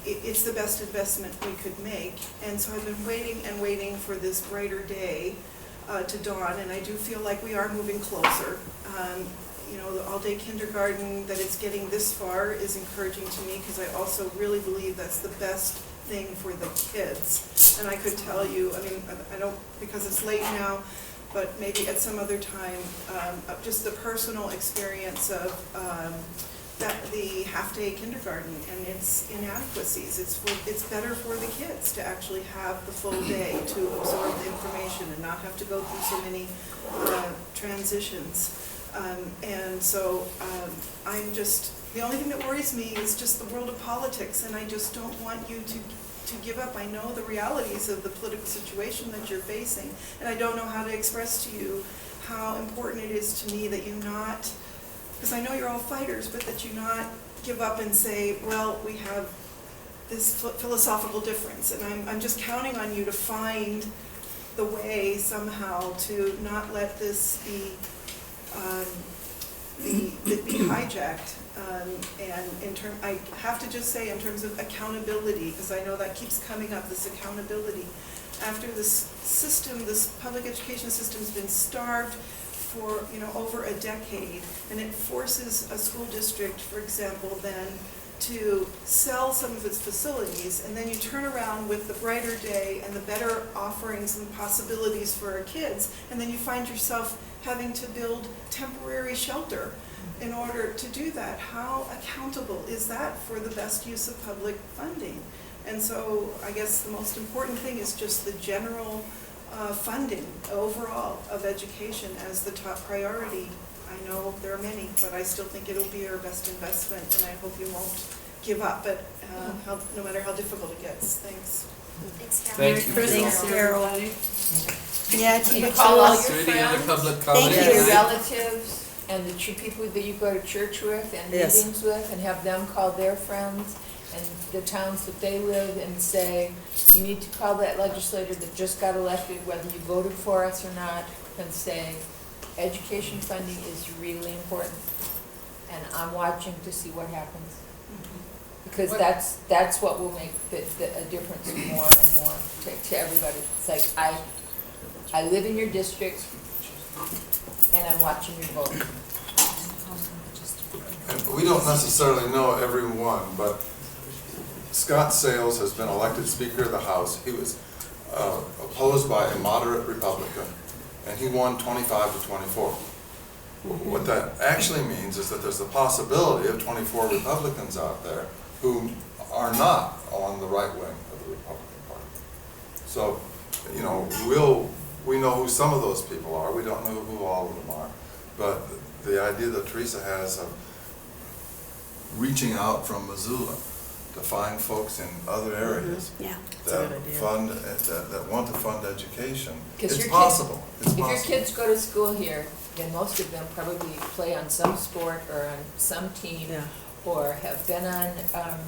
It's the best investment we could make. And so I've been waiting and waiting for this brighter day to dawn, and I do feel like we are moving closer. The all-day kindergarten, that it's getting this far is encouraging to me, because I also really believe that's the best thing for the kids. And I could tell you, I don't, because it's late now, but maybe at some other time, just the personal experience of the half-day kindergarten and its inadequacies. It's better for the kids to actually have the full day to absorb the information and not have to go through so many transitions. And so I'm just, the only thing that worries me is just the world of politics, and I just don't want you to give up. I know the realities of the political situation that you're facing, and I don't know how to express to you how important it is to me that you not, because I know you're all fighters, but that you not give up and say, well, we have this philosophical difference, and I'm just counting on you to find the way somehow to not let this be hijacked. And I have to just say, in terms of accountability, because I know that keeps coming up, this accountability. After this system, this public education system has been starved for over a decade, and it forces a school district, for example, then to sell some of its facilities, and then you turn around with the brighter day and the better offerings and possibilities for our kids, and then you find yourself having to build temporary shelter in order to do that. How accountable is that for the best use of public funding? And so I guess the most important thing is just the general funding overall of education as the top priority. I know there are many, but I still think it'll be our best investment, and I hope you won't give up, but no matter how difficult it gets. Thanks. Thank you. Thanks, Carol. Yeah, Can keep you it call all close. your Is there any other friends? public comment Thank you. Your tonight? relatives and the people that you go to church with and Yes. meetings with, and have them call their friends and the towns that they live and say, you need to call that legislator that just got elected, whether you voted for us or not, and say, education funding is really important, and I'm watching to see what happens. Because that's what will make a difference more and more to everybody. It's like, I live in your district, and I'm watching your vote. And we don't necessarily know everyone, but Scott Sales has been elected Speaker of the House. He was opposed by a moderate Republican, and he won 25 to 24. What that actually means is that there's the possibility of 24 Republicans out there who are not on the right wing of the Republican Party. So, you know, we know who some of those people are. We don't know who all of them are. But the idea that Teresa has of reaching out from Missoula to find folks in other areas Yeah. that that want to fund education, 'Cause it's your kids- possible. It's If your possible. kids go to school here, then most of them probably play on some sport or on some team, Yeah. or have been on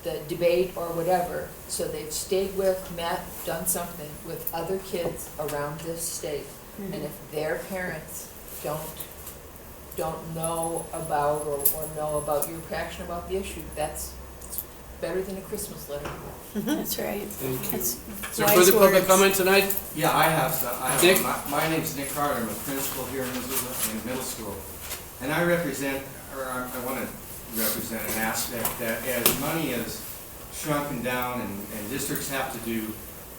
the debate or whatever. So they've stayed with, met, done something with other kids around this state. And if their parents don't know about or know about your passion about the issue, that's better than a Christmas letter. That's right. Thank you. That's Is there wise further public words. comment tonight? Yeah, I have some. Nick? My name's Nick Carter. I'm a principal here in Missoula in middle school. And I represent, or I want to represent an aspect that as money is shrunken down and districts have to do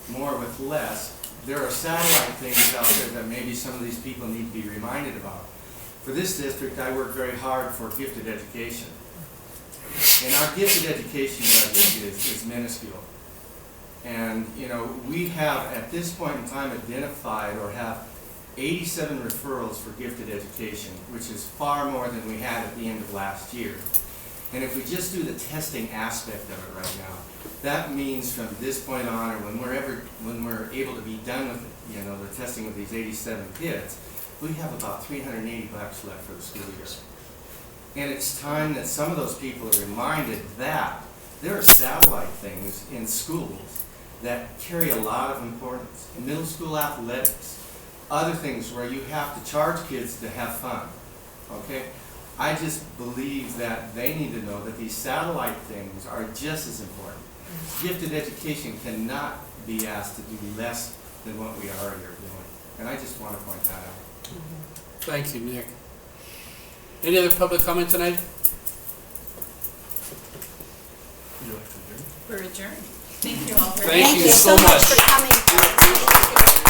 more with less, there are satellite things out there that maybe some of these people need to be reminded about. For this district, I work very hard for gifted education. And our gifted education budget is minuscule. And, you know, we have, at this point in time, identified or have 87 referrals for gifted education, which is far more than we had at the end of last year. And if we just do the testing aspect of it right now, that means from this point on, or when we're able to be done with, you know, the testing of these 87 kids, we have about $380 left for the school year. And it's time that some of those people are reminded that there are satellite things in schools that carry a lot of importance. Middle school athletics, other things where you have to charge kids to have fun, okay? I just believe that they need to know that these satellite things are just as important. Gifted education cannot be asked to do less than what we already are doing. And I just want to point that out. Thank you, Nick. Any other public comment tonight? We're adjourned. Thank you all very much. Thank you so much. for coming.